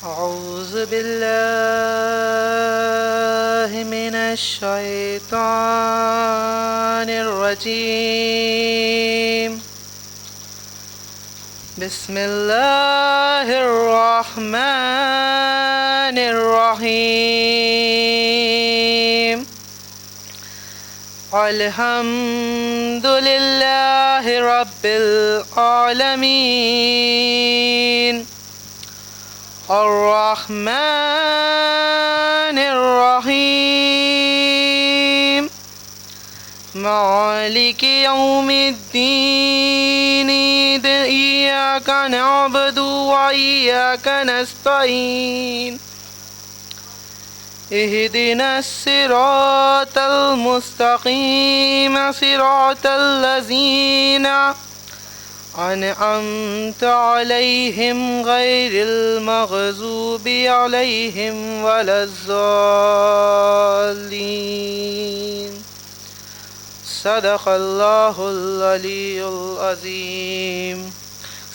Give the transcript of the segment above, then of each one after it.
أعوذ بالله من الشيطان الرجيم. بسم الله الرحمن الرحيم. الحمد لله رب العالمين الرحمن الرحيم مالك يوم الدين إياك نعبد وإياك نستعين اهدنا الصراط المستقيم صراط الذين أنعمت عليهم غير المغضوب عليهم ولا الضالين. صدق اللہ العلی العظیم.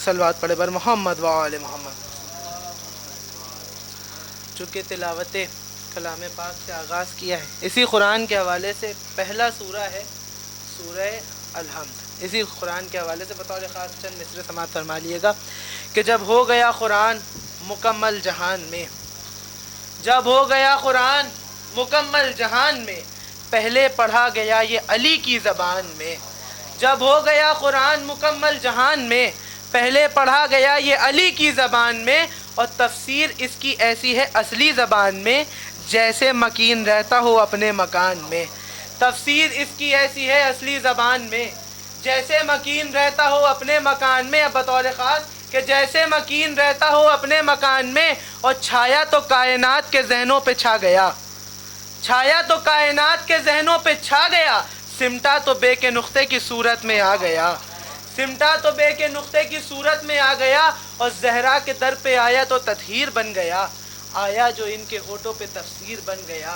صلوات پڑھے بر محمد وآل محمد. چونکہ تلاوت کلام پاک سے آغاز کیا ہے، اسی قرآن کے حوالے سے پہلا سورہ ہے سورہ الحمد. اسی قرآن کے حوالے سے بطور خاص چند مصرع سماعت فرما لیے گا کہ جب ہو گیا قرآن مکمل جہان میں، جب ہو گیا قرآن مکمل جہان میں، پہلے پڑھا گیا یہ علی کی زبان میں. جب ہو گیا قرآن مکمل جہان میں، پہلے پڑھا گیا یہ علی کی زبان میں، اور تفسیر اس کی ایسی ہے اصلی زبان میں جیسے مکین رہتا ہو اپنے مکان میں. تفسیر اس کی ایسی ہے اصلی زبان میں جیسے مکین رہتا ہو اپنے مکان میں. اب بطور خاص کہ جیسے مکین رہتا ہو اپنے مکان میں، اور چھایا تو کائنات کے ذہنوں پہ چھا گیا، چھایا تو کائنات کے ذہنوں پہ چھا گیا، سمٹا تو بے کے نقطے کی صورت میں آ گیا، سمٹا تو بے کے نقطے کی صورت میں آ گیا، اور زہرا کے در پہ آیا تو تطہیر بن گیا. آیا جو ان کے ہونٹوں پہ تفسیر بن گیا،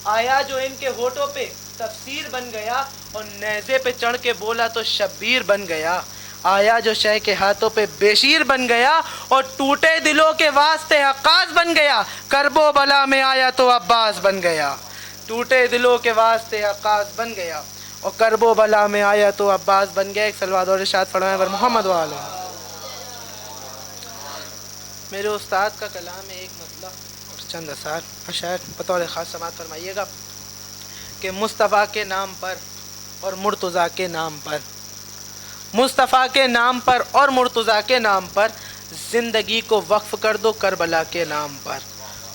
آیا جو ان کے ہونٹوں پہ تفسیر بن گیا، اور نیزے پہ چڑھ کے بولا تو شبیر بن گیا. آیا جو شہ کے ہاتھوں پہ بیشیر بن گیا، اور ٹوٹے دلوں کے واسطے عکاس بن گیا، کرب و بلا میں آیا تو عباس بن گیا. ٹوٹے دلوں کے واسطے عکاس بن گیا، اور کرب و بلا میں آیا تو عباس بن گیا. ایک صلوات اور ارشاد فرمائیں بر محمد وآلہ. میرے استاد کا کلام ہے ایک مطلب اور چند اشعار بطور خاص سماعت فرمائیے گا کہ مصطفیٰ کے نام پر اور مرتضیٰ کے نام پر، مصطفیٰ کے نام پر اور مرتضیٰ کے نام پر زندگی کو وقف کر دو کربلا کے نام پر.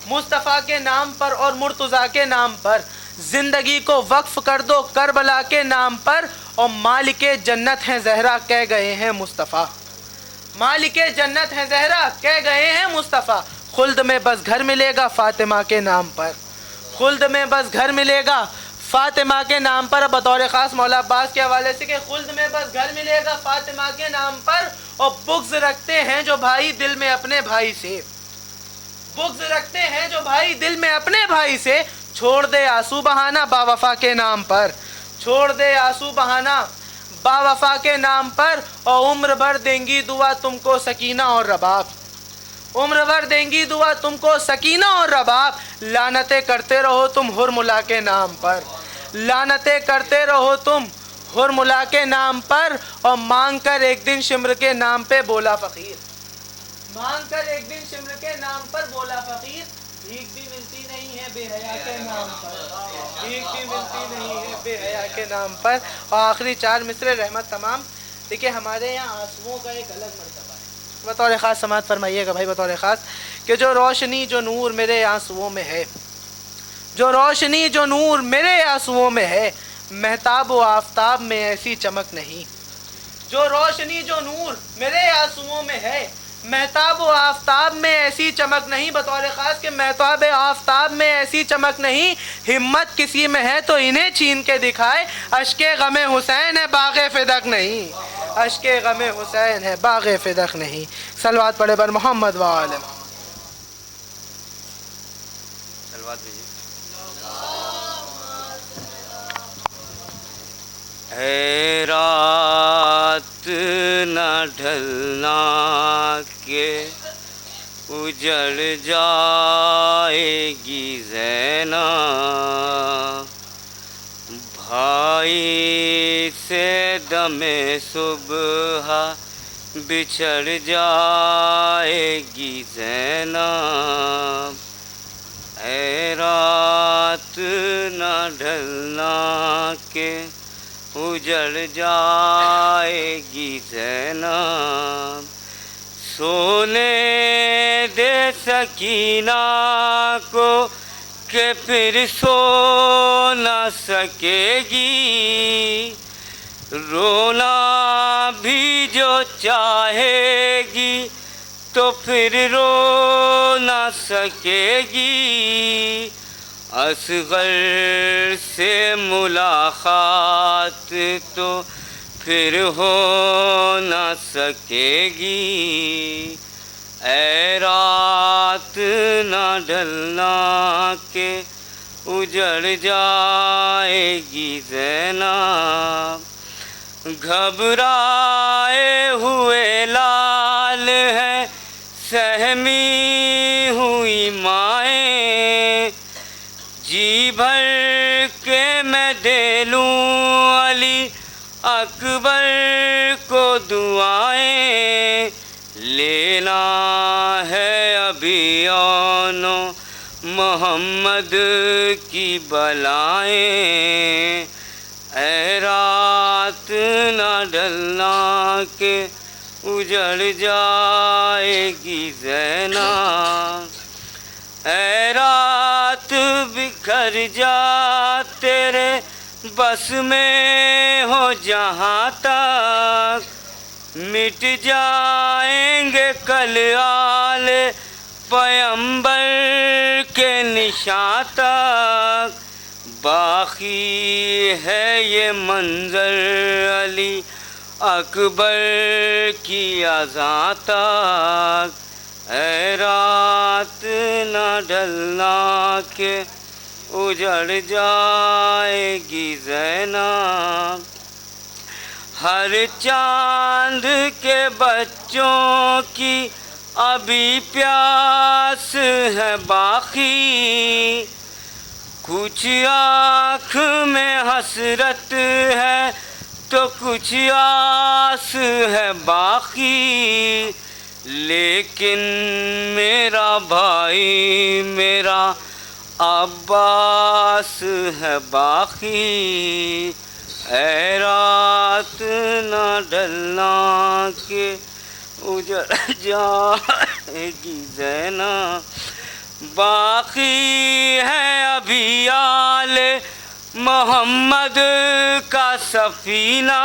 مصطفیٰ کے نام پر اور مرتضیٰ کے نام پر زندگی کو وقف کر دو کربلا کے نام پر. اور مالک جنت ہیں زہرا کہہ گئے ہیں مصطفیٰ، مالک جنت ہیں زہرا کہہ گئے ہیں مصطفیٰ. خلد میں بس گھر ملے گا فاطمہ کے نام پر، خلد میں بس گھر ملے گا فاطمہ کے نام پر. بطور خاص مولا عباس کے حوالے سے کہ خلد میں بس گھر ملے گا فاطمہ کے نام پر. اور بغض رکھتے ہیں جو بھائی دل میں اپنے بھائی سے، بغض رکھتے ہیں جو بھائی دل میں اپنے بھائی سے، چھوڑ دے آنسو بہانا با وفا کے نام پر، چھوڑ دے آنسو بہانا با وفا کے نام پر. اور عمر بھر دیں گی دعا تم کو سکینہ اور رباب، عمر بھر دیں گی دعا تم کو سکینہ اور رباب. لعنتیں کرتے رہو تم حرملا کے نام پر، لعنتیں کرتے رہو تم حرملا کے نام پر. اور مانگ کر ایک دن شمر کے نام پہ بولا فقیر، مانگ کر ایک دن شمر کے نام پر بولا فقیر. بھیک بھی ملتی نہیں ہے بے حیا کے نام پر، بھیک بھی ملتی نہیں ہے بے حیا کے نام پر. اور آخری چار مصرع رحمت تمام. دیکھیں ہمارے یہاں آنسوؤں کا ایک الگ مرتبہ ہے. بطور خاص سماعت فرمائیے گا بھائی بطور خاص کہ جو روشنی جو نور میرے آنسوؤں میں ہے، جو روشنی جو نور میرے آنسوؤں میں ہے، مہتاب و آفتاب میں ایسی چمک نہیں. جو روشنی جو نور میرے آنسوؤں میں ہے، مہتاب و آفتاب میں ایسی چمک نہیں. بطور خاص کہ مہتاب آفتاب میں ایسی چمک نہیں. ہمت کسی میں ہے تو انہیں چھین کے دکھائے، اشک غم حسین ہے باغ فدق نہیں، اشک غم حسین ہے باغ فدق نہیں. صلوات پڑھے بر محمد وآل محمد. صلوات بھیجیے. اے رات نہ ڈھلنا کہ اجڑ جائے گی زینب، بھائی سے دم صبح بچھڑ جائے گی زینب، اے رات نہ ڈھلنا کہ اجڑ جائے گی زینب، سونے دے سکینہ کو کہ پھر سو نہ سکے گی، رونا بھی جو چاہے گی تو پھر رو نہ سکے گی، اصغر سے ملاقات تو پھر ہو نہ سکے گی، اے رات نہ ڈھلنا کہ اجڑ جائے گی زینب، گھبرائے ہوئے لال ہیں سہمی ہوئی مائیں، جی بھر کے میں دے لوں علی اکبر کو دعائیں، لینا ہے ابھی اون محمد کی بلائیں، اے رات نہ ڈھلنا کہ اجڑ جائے گی زینب، اے رات بکھر جا تیرے بس میں ہو جہاں تک، مٹ جائیں گے کل آل پیمبر کے نشاں تک، باقی ہے یہ منظر علی اکبر کی اذاں تک، اے رات نہ ڈھلنا کہ اجڑ جائے گی زینب، ہر چاند کے بچوں کی ابھی پیاس ہے باقی، کچھ آنکھ میں حسرت ہے تو کچھ آس ہے باقی، لیکن میرا بھائی میرا عباس ہے باقی، اے رات نہ ڈھلنا کہ اجڑ جائے گی زینب، باقی ہے ابھی آل محمد کا سفینہ،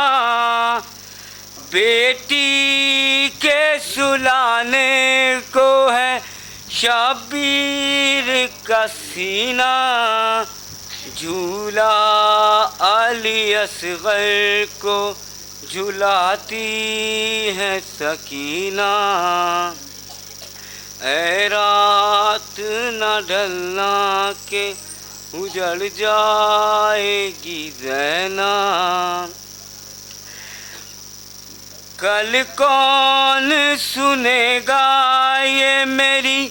بیٹی کے سلانے کو ہے شبیر کا سینہ، جھولا علی اصغر کو جھلاتی ہے سکینہ، اے رات نہ ڈھلنا کہ اجڑ جائے گی زینب، کل کون سنے گا یہ میری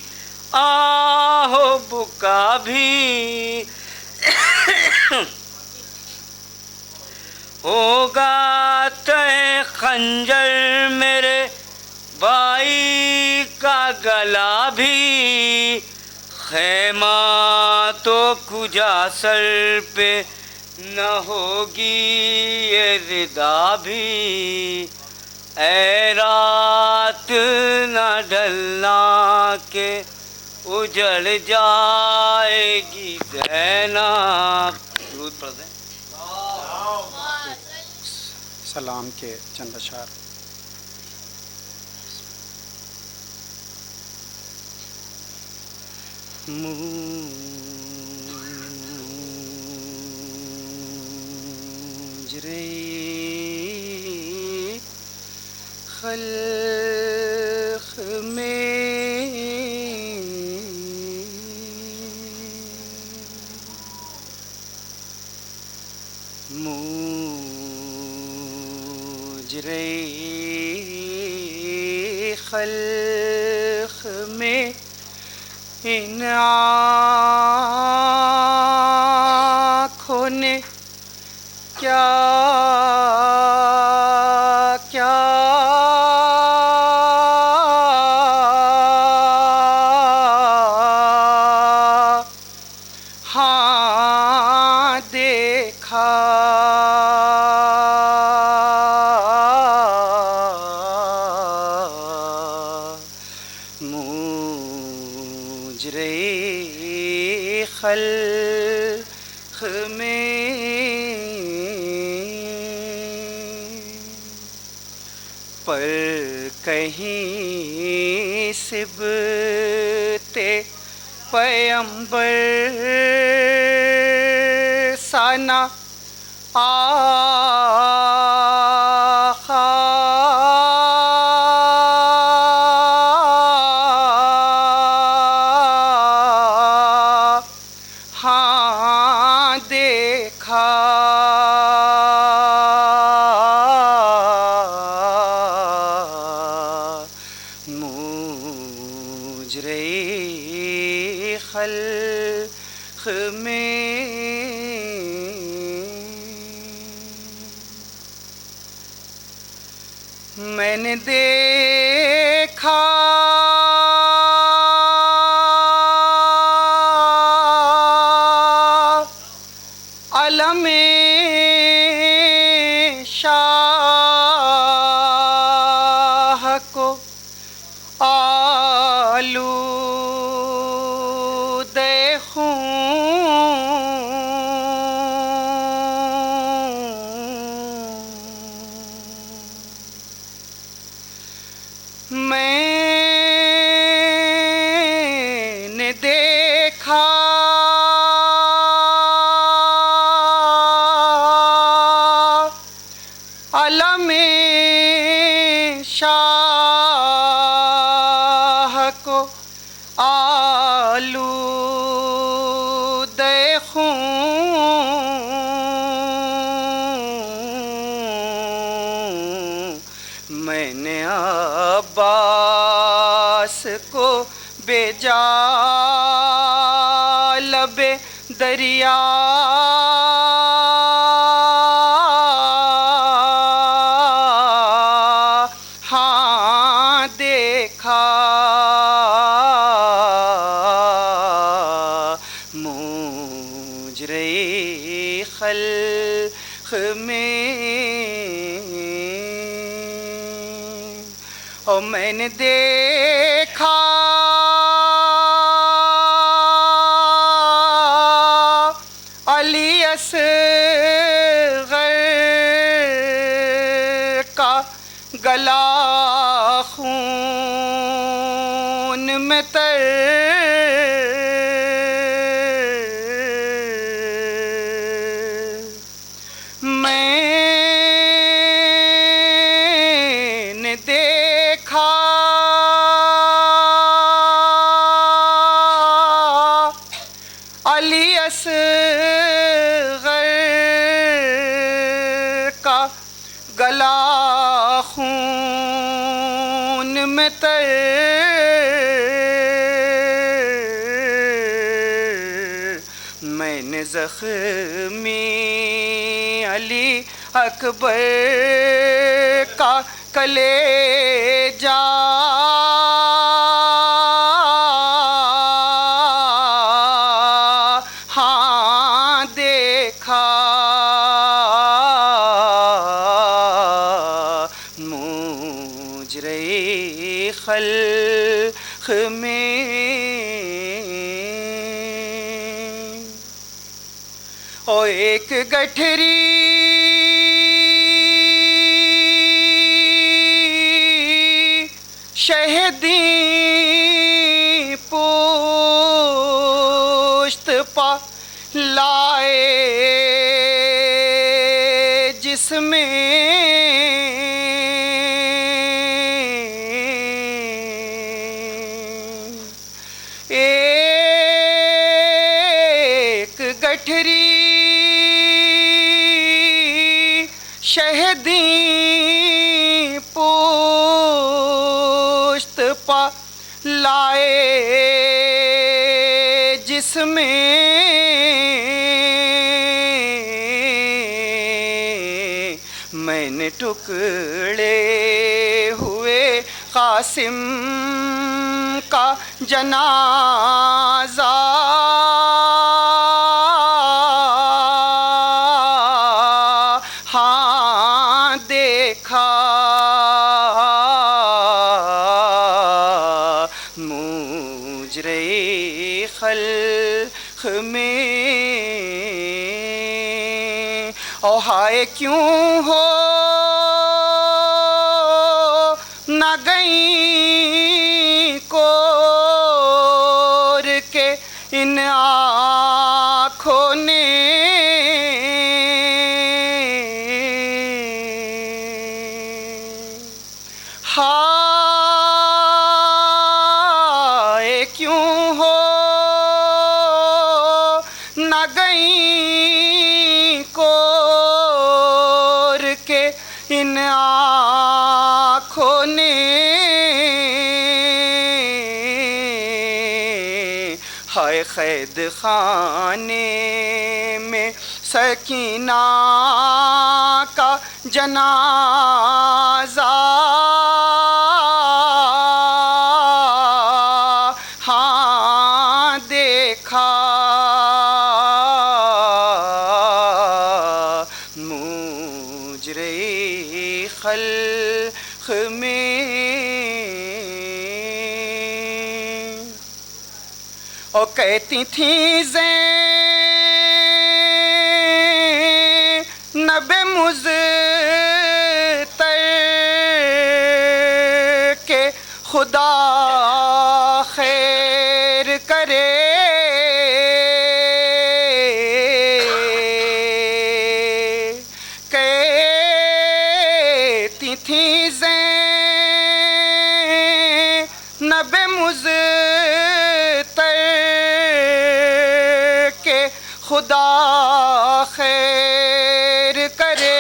آہ و بکا بھی، ہوگا تہ خنجر میرے بھائی کا گلا بھی، خیمہ تو کجا سر پہ نہ ہوگی یہ ردا بھی، اے رات نہ ڈھلنا کہ اجڑ جائے گی زینب، درود پڑھ دیں۔ سلام کے چند اشعار۔ مجری خلق میں مجری خلق میں ان آنکھوں نے کیا کیا ہاں دیکھا مجرے خلق میں پر کہیں صبتے پیمبر سانا آخا ہاں دیکھا مجرے خلق میں میں نے دیکھا علم شاہ کو آلودہ خون میں نے دیکھا علم شاہ کو آلودہ خون میں نے عباس کو بھیجا لب دریا ہاں دیکھا مجرے خلق میں اور میں نے دیکھا علی اصغر کا گلا خون میں تر میں نے دیکھا علی اصغر کا گلا خون میں تر میں نے زخمی علی اکبر کا کلیجہ ہاں دیکھا مجرے خلق میں اور ایک گٹھری شہدی پوشت پا لائے جس میں ایک گٹھری شہدی پوشت پا لائے جس میں میں نے ٹکڑے ہوئے قاسم کا جنازہ ہاں دیکھا مجرے خلق میں او ہائے کیوں ہو نہ گئیں کور کے ان آنکھوں نے ہائے کیوں ہو نہ گئیں کور کے ان آنکھوں نے ہائے قید خانے میں سکینہ کا جنازہ ہاں دیکھا مجرے خلق میں او کہتی تھیں زینب مضطر کہ خدا خیر کرے کہتی تھیں زینب مضطر کہ خدا خیر کرے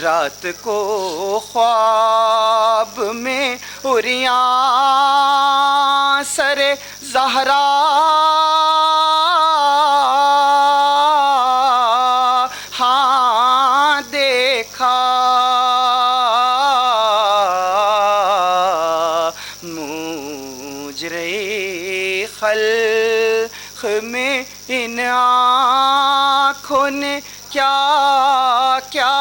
رات کو خواب میں عریاں سر زہرا ہاں دیکھا مجرے خلق میں ان آنکھوں نے کیا کیا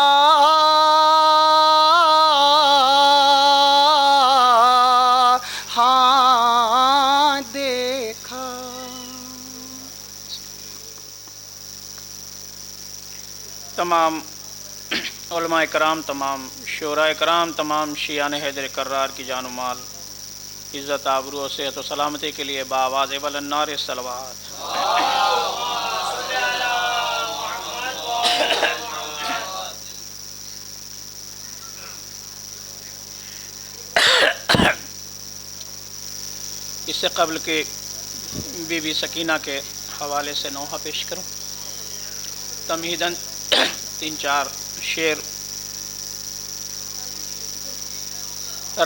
ہاں دیکھا۔ تمام علماء کرام، تمام شعراء کرام، تمام شیعان حیدر کرار کی جان و مال، عزت آبرو و صحت و سلامتی کے لیے بآواز بلند نعرہ صلوات۔ اس سے قبل کہ بی بی سکینہ کے حوالے سے نوحہ پیش کروں، تمہیداً 3-4 شعر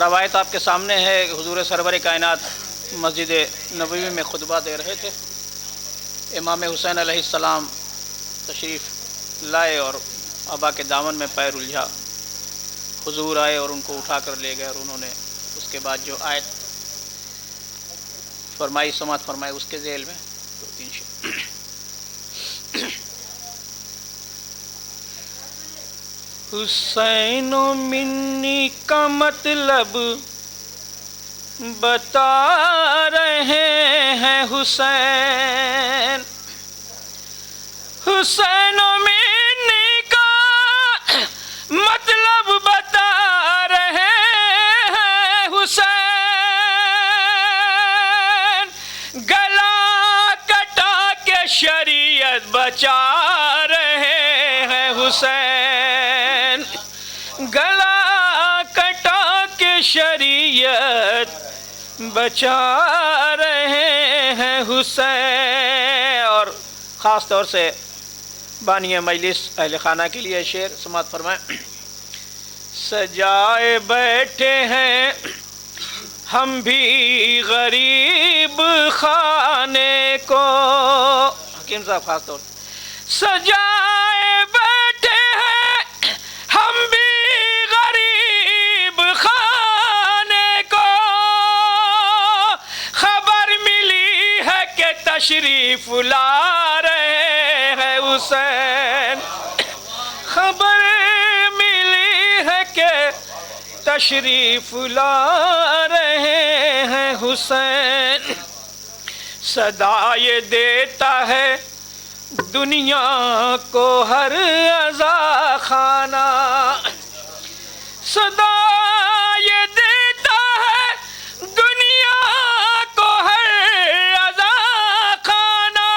روایت آپ کے سامنے ہے۔ حضور سرور کائنات مسجد نبوی میں خطبہ دے رہے تھے، امام حسین علیہ السلام تشریف لائے اور ابا کے دامن میں پیر الجھا، حضور آئے اور ان کو اٹھا کر لے گئے، اور انہوں نے اس کے بعد جو آیت فرمائی سماعت فرمائی اس کے ذیل میں 2-3 شعر۔ حسین و منی کا مطلب بتا رہے ہیں حسین، حسین و منی کا مطلب بتا رہے ہیں حسین، گلا کٹا کے شریعت بچا رہے ہیں حسین، گلا کٹا کے شریعت بچا رہے ہیں حسین۔ اور خاص طور سے بانی مجلس اہل خانہ کے لیے شعر سماعت فرمائیں۔ سجائے بیٹھے ہیں ہم بھی غریب خانے کو، حکیم صاحب خاص طور سجائے بیٹھے ہیں، ہم بھی غریب خانے کو، خبر ملی ہے کہ تشریف لا رہے ہیں حسین، خبر ملی ہے کہ تشریف لا رہے ہیں حسین، صدا یہ دیتا ہے دنیا کو ہر عزا خانہ، صدا یہ دیتا ہے دنیا کو ہر عزا خانہ،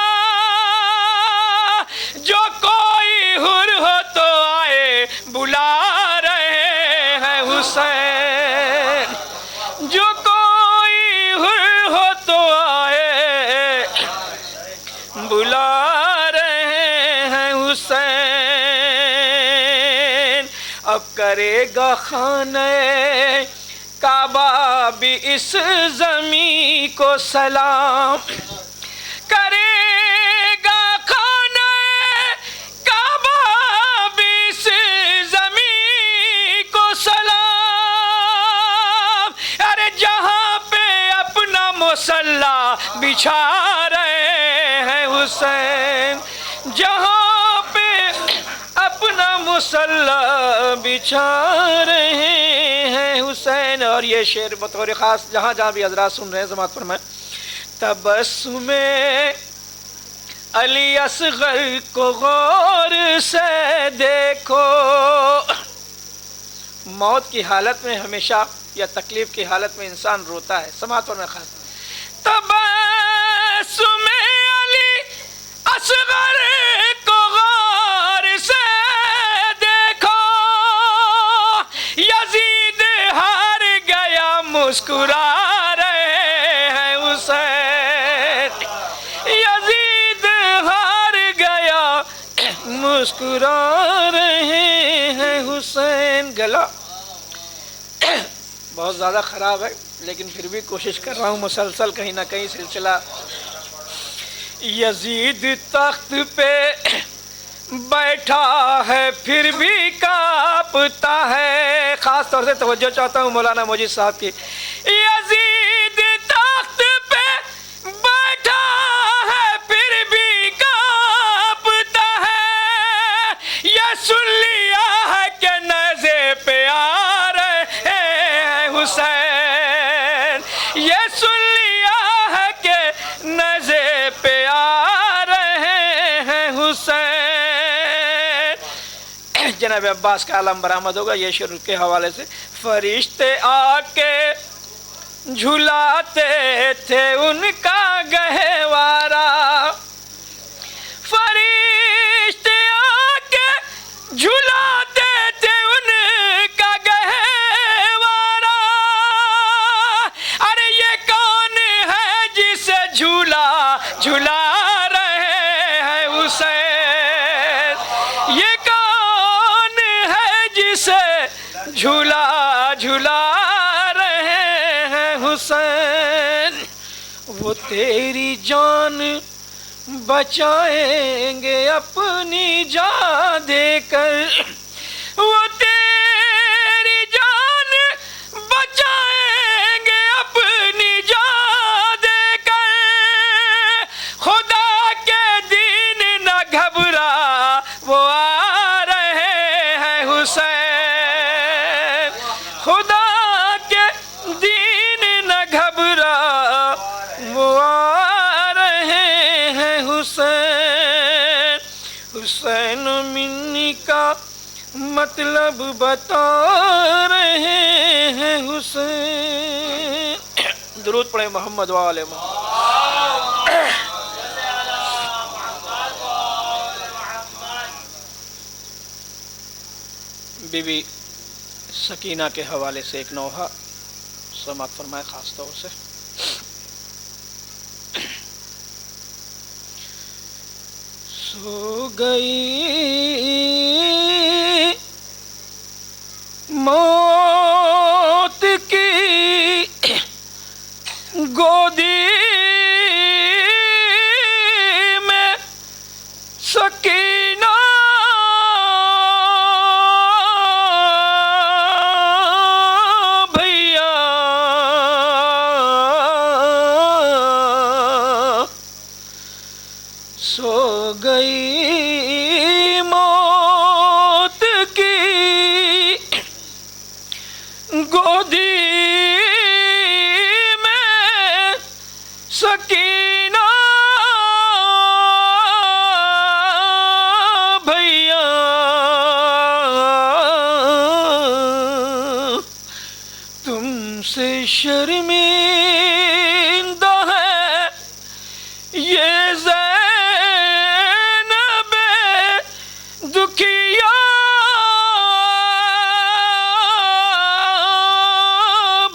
جو کوئی حر ہو تو آئے بلا رہے ہیں حسین، جو کوئی حر ہو تو آئے بلا رہے ہیں حسین، اب کرے گا خانہ کعبہ بھی اس زمین کو سلام، کرے گا خانہ کعبہ بھی اس زمین کو سلام، ارے جہاں پہ اپنا مصلی بچھا رہے ہیں حسین، جہاں پہ اپنا مصلی بچھا رہے ہیں حسین۔ اور یہ شعر بطور خاص جہاں جہاں بھی حضرات سن رہے ہیں سماعت فرمائیں۔ تبسم علی اصغر کو غور سے دیکھو، موت کی حالت میں ہمیشہ یا تکلیف کی حالت میں انسان روتا ہے، سماعت فرمائیں خاص۔ تبسم علی اصغر کو غور سے دیکھو، یزید ہار گیا مسکرا رہے ہیں حسین، یزید ہار گیا مسکرا رہے ہیں حسین۔ گلا بہت زیادہ خراب ہے لیکن پھر بھی کوشش کر رہا ہوں مسلسل کہیں نہ کہیں سلسلہ۔ یزید تخت پہ بیٹھا ہے پھر بھی کانپتا ہے، خاص طور سے توجہ چاہتا ہوں مولانا موجد صاحب کی۔ یزید تخت پہ بیٹھا ہے پھر بھی کانپتا ہے، یہ سن لیا ہے کہ نیزے پہ آ رہے ہیں حسین، یہ سن لیا ہے کہ نیزے پہ آ رہے ہیں حسین۔ جناب عباس کا علم برآمد ہوگا یہ شروع کے حوالے سے۔ فرشتے آ کے جھلاتے تھے ان کا گہوارہ، فرشتے آ کے جھلاتے تھے ان کا گہوارہ، ارے یہ کون ہے جسے جھولا جھلا رہے ہیں حسین، یہ کون ہے جسے جھولا جھلا رہے ہیں حسین۔ وہ تیری جان بچائیں گے اپنی جان دے کر، وہ تیری جان بچائیں گے اپنی جان دے کر، خدا کے دین نہ گھبرا وہ آ رہے ہیں حسین، خدا کے دین نہ گھبرا وہ آ رہے ہیں حسین۔ حسین منی کا مطلب بتا رہے ہیں حسین۔ درود پڑھیں محمد و آل محمد۔ بی بی سکینہ کے حوالے سے ایک نوحہ سماعت فرمائے خاص طور سے۔ سو گئی موت کی سے شرمندہ ہے یہ زینب دکھیا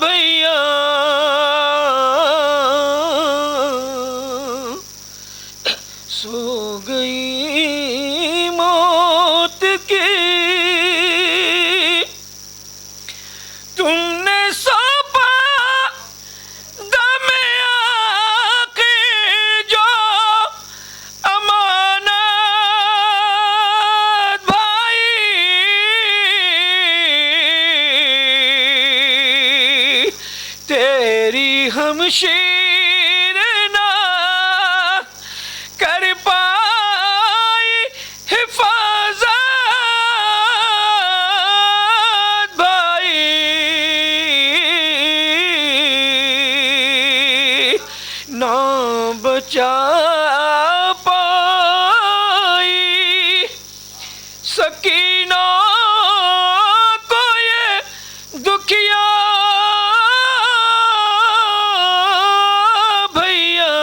بھیا سو گئی موت کی تم نے سونپا دم آخر جو امانت بھائی تیری ہمشیر نہ کر پائی حفاظت بھائی نہ بچا پائی سکینہ کو یہ دکھیا بھیا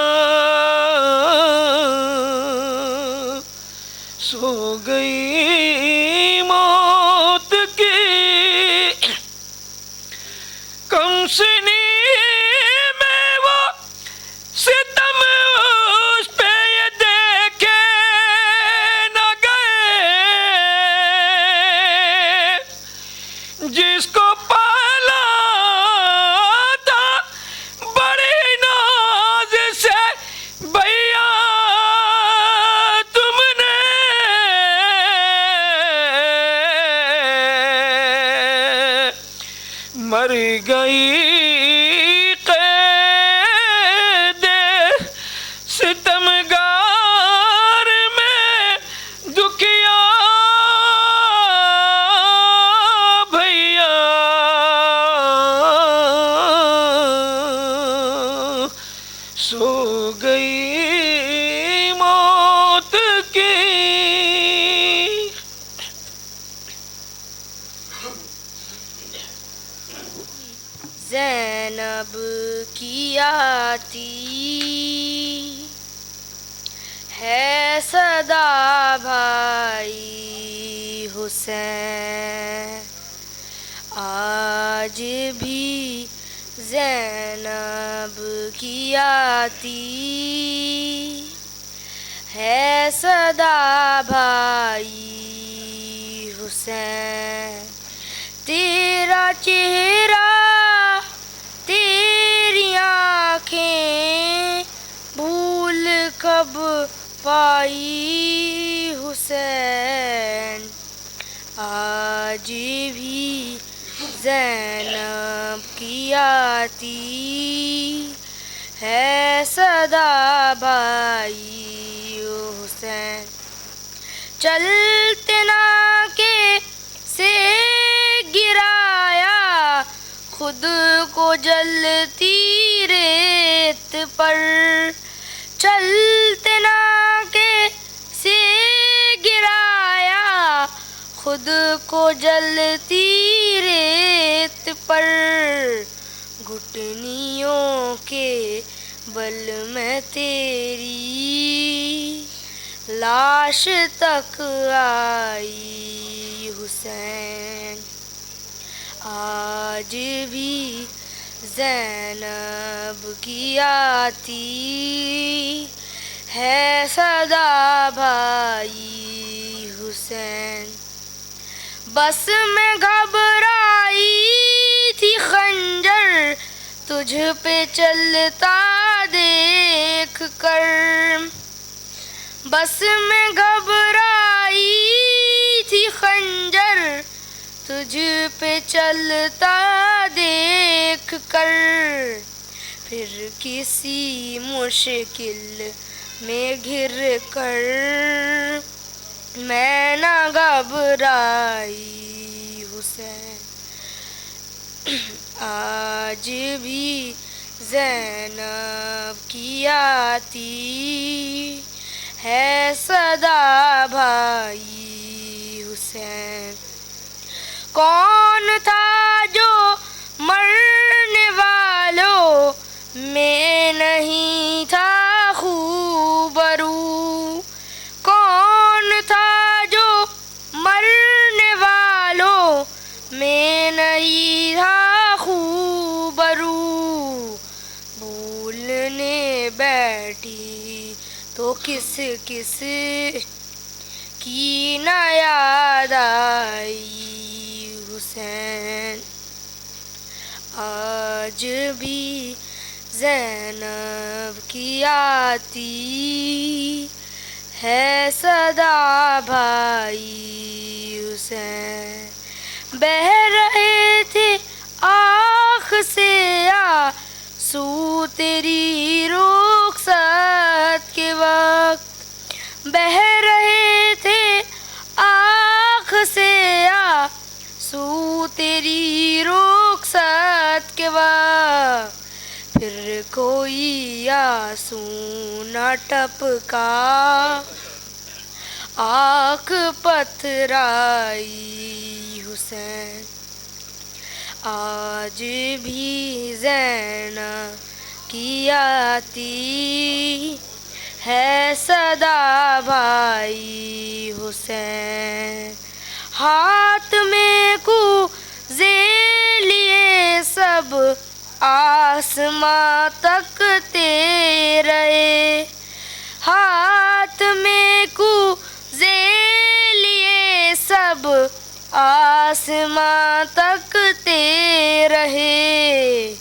سو گئی موت کی کم سنی میں وہ ستم اس پہ یہ دیکھے نہ گئے جس کو پالا تھا بڑی ناز سے بھیا تم نے مر گئی قید ستمگار میں دکھیا بھیا سو گئی موت کی زینب کی آتی ہے صدا بھائی حسین آج بھی زینب کی آتی ہے صدا بھائی حسین تیرا چہرہ تیری آنکھیں بھول کب پائی حسین آج بھی زینب کی آتی ہے صدا بھائی حسین چلتے نہ کے سے گرایا خود کو جلتی ریت پر چلتے نہ کے سے گرایا خود کو جلتی ریت پر گھٹنیوں کے بل میں تیری لاش تک آئی حسین آج بھی زینب کی آتی ہے صدا بھائی حسین بس میں گھبرائی تھی خنجر تجھ پہ چلتا دیکھ کر بس میں گھبرائی تھی خنجر تجھ پہ چلتا دیکھ کر پھر کسی مشکل میں گر کر میں نہ گھبرائی حسین آج بھی زینب کی آتی ہے صدا بھائی حسین کون تھا جو مرنے میں نہیں تھا خوبرو، کون تھا جو مرنے والوں میں نہیں تھا خوبرو، بھولنے بیٹھی تو کس کس کی نہ یاد آئی حسین، آج بھی زینب کی آتی ہے صدا بھائی حسین، بہہ رہے تھے آنکھ سے آنسو تیری رخصت کے وقت، بہہ رہے تھے آنکھ سے آنسو تیری رخصت کے وقت، پھر کوئی آنسو نہ ٹپکا، آنکھ پتھرائی حسین، آج بھی زینب کی آتی ہے صدا بھائی حسین، ہاتھ میں کوزے لیے سب آسماں تکتے رہے، ہاتھ میں کوزے لیے سب آسماں تکتے رہے،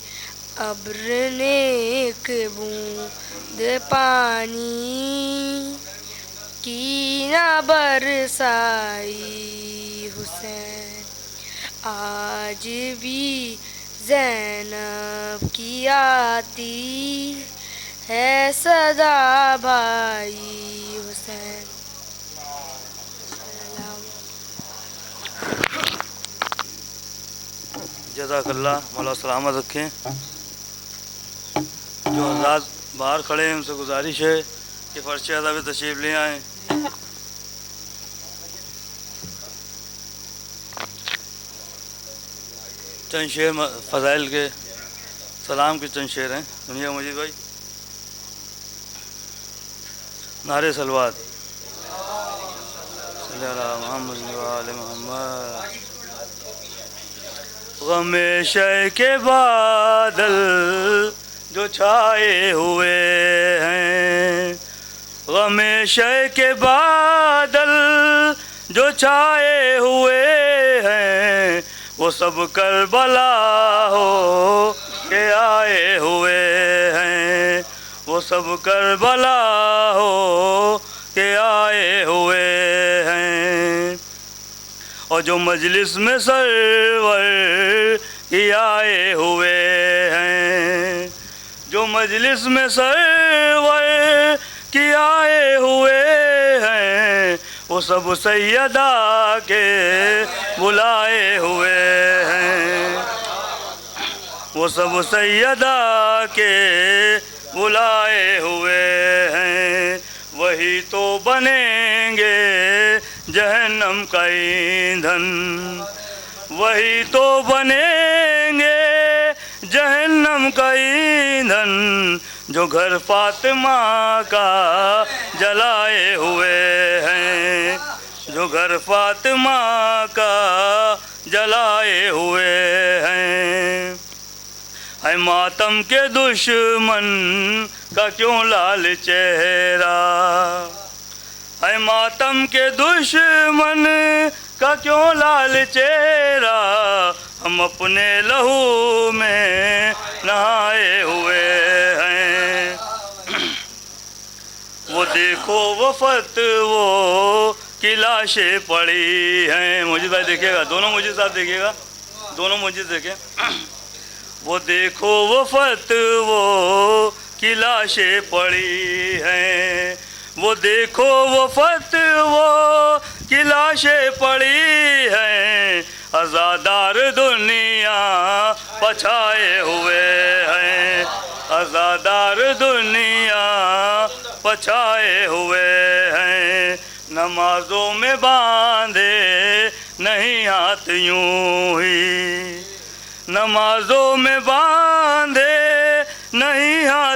ابر نے ایک بوند پانی کی نہ برسائی حسین، آج بھی زینب کی آتی ہے صدا بھائی حسین۔ جزاک اللہ، مولا سلامت رکھیں۔ جو حضرات باہر کھڑے ہیں ان سے گزارش ہے کہ فرش ادا پہ تشریف لے آئیں۔ چند شعر فضائل کے سلام کے چند شعر ہیں، سنیے مجید بھائی۔ نعرے صلوات، صلی اللہ محمد و آل محمد۔ غم شے کے بادل جو چھائے ہوئے ہیں، غم شے کے بادل جو چھائے ہوئے ہیں، وہ سب کربلا ہو کے آئے ہوئے ہیں، وہ سب کربلا ہو کے آئے ہوئے ہیں، اور جو مجلس میں سرور کی آئے ہوئے ہیں، جو مجلس میں سرور کی آئے ہوئے ہیں، وہ سب سیدہ کے بلائے ہوئے ہیں، وہ سب سیدہ کے بلائے ہوئے ہیں، وہی تو بنیں گے جہنم کا ایندھن، وہی تو بنیں گے جہنم کا ایندھن، جو گھر فاطمہ کا جلائے ہوئے ہیں، جو گھر فاطمہ کا جلائے ہوئے ہیں۔ اے ماتم کے دشمن کا کیوں لال چہرہ، اے ماتم کے دشمن کا کیوں لال چہرہ، ہم اپنے لہو میں نہائے ہوئے ہیں، وہ دیکھو وفات وہ کی لاشیں پڑی ہیں۔ مجید بھائی دیکھیے گا، دونوں مجید صاحب دیکھیے گا، دونوں مجید دیکھیں۔ وہ دیکھو وفات وہ کی لاشیں پڑی ہیں، وہ دیکھو وفات وہ کی لاشیں پڑی ہیں، عزادار دنیا پچھائے ہوئے ہیں، عزادار دنیا پچھائے ہوئے ہیں، نمازوں میں باندھے نہیں ہاتھ یوں ہی، نمازوں میں باندھے نہیں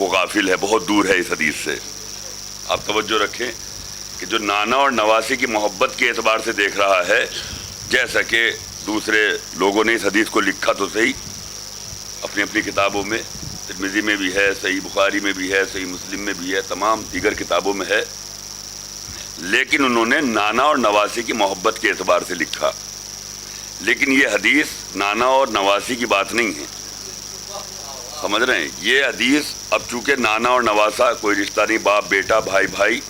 وہ غافل ہے، بہت دور ہے اس حدیث سے۔ آپ توجہ رکھیں کہ جو نانا اور نواسی کی محبت کے اعتبار سے دیکھ رہا ہے، جیسا کہ دوسرے لوگوں نے اس حدیث کو لکھا تو صحیح اپنی اپنی کتابوں میں، ترمذی میں بھی ہے، صحیح بخاری میں بھی ہے، صحیح مسلم میں بھی ہے، تمام دیگر کتابوں میں ہے، لیکن انہوں نے نانا اور نواسی کی محبت کے اعتبار سے لکھا۔ لیکن یہ حدیث نانا اور نواسی کی بات نہیں ہے، سمجھ رہے ہیں؟ یہ حدیث اب چونکہ نانا اور نواسا کوئی رشتہ نہیں، باپ بیٹا بھائی بھائی،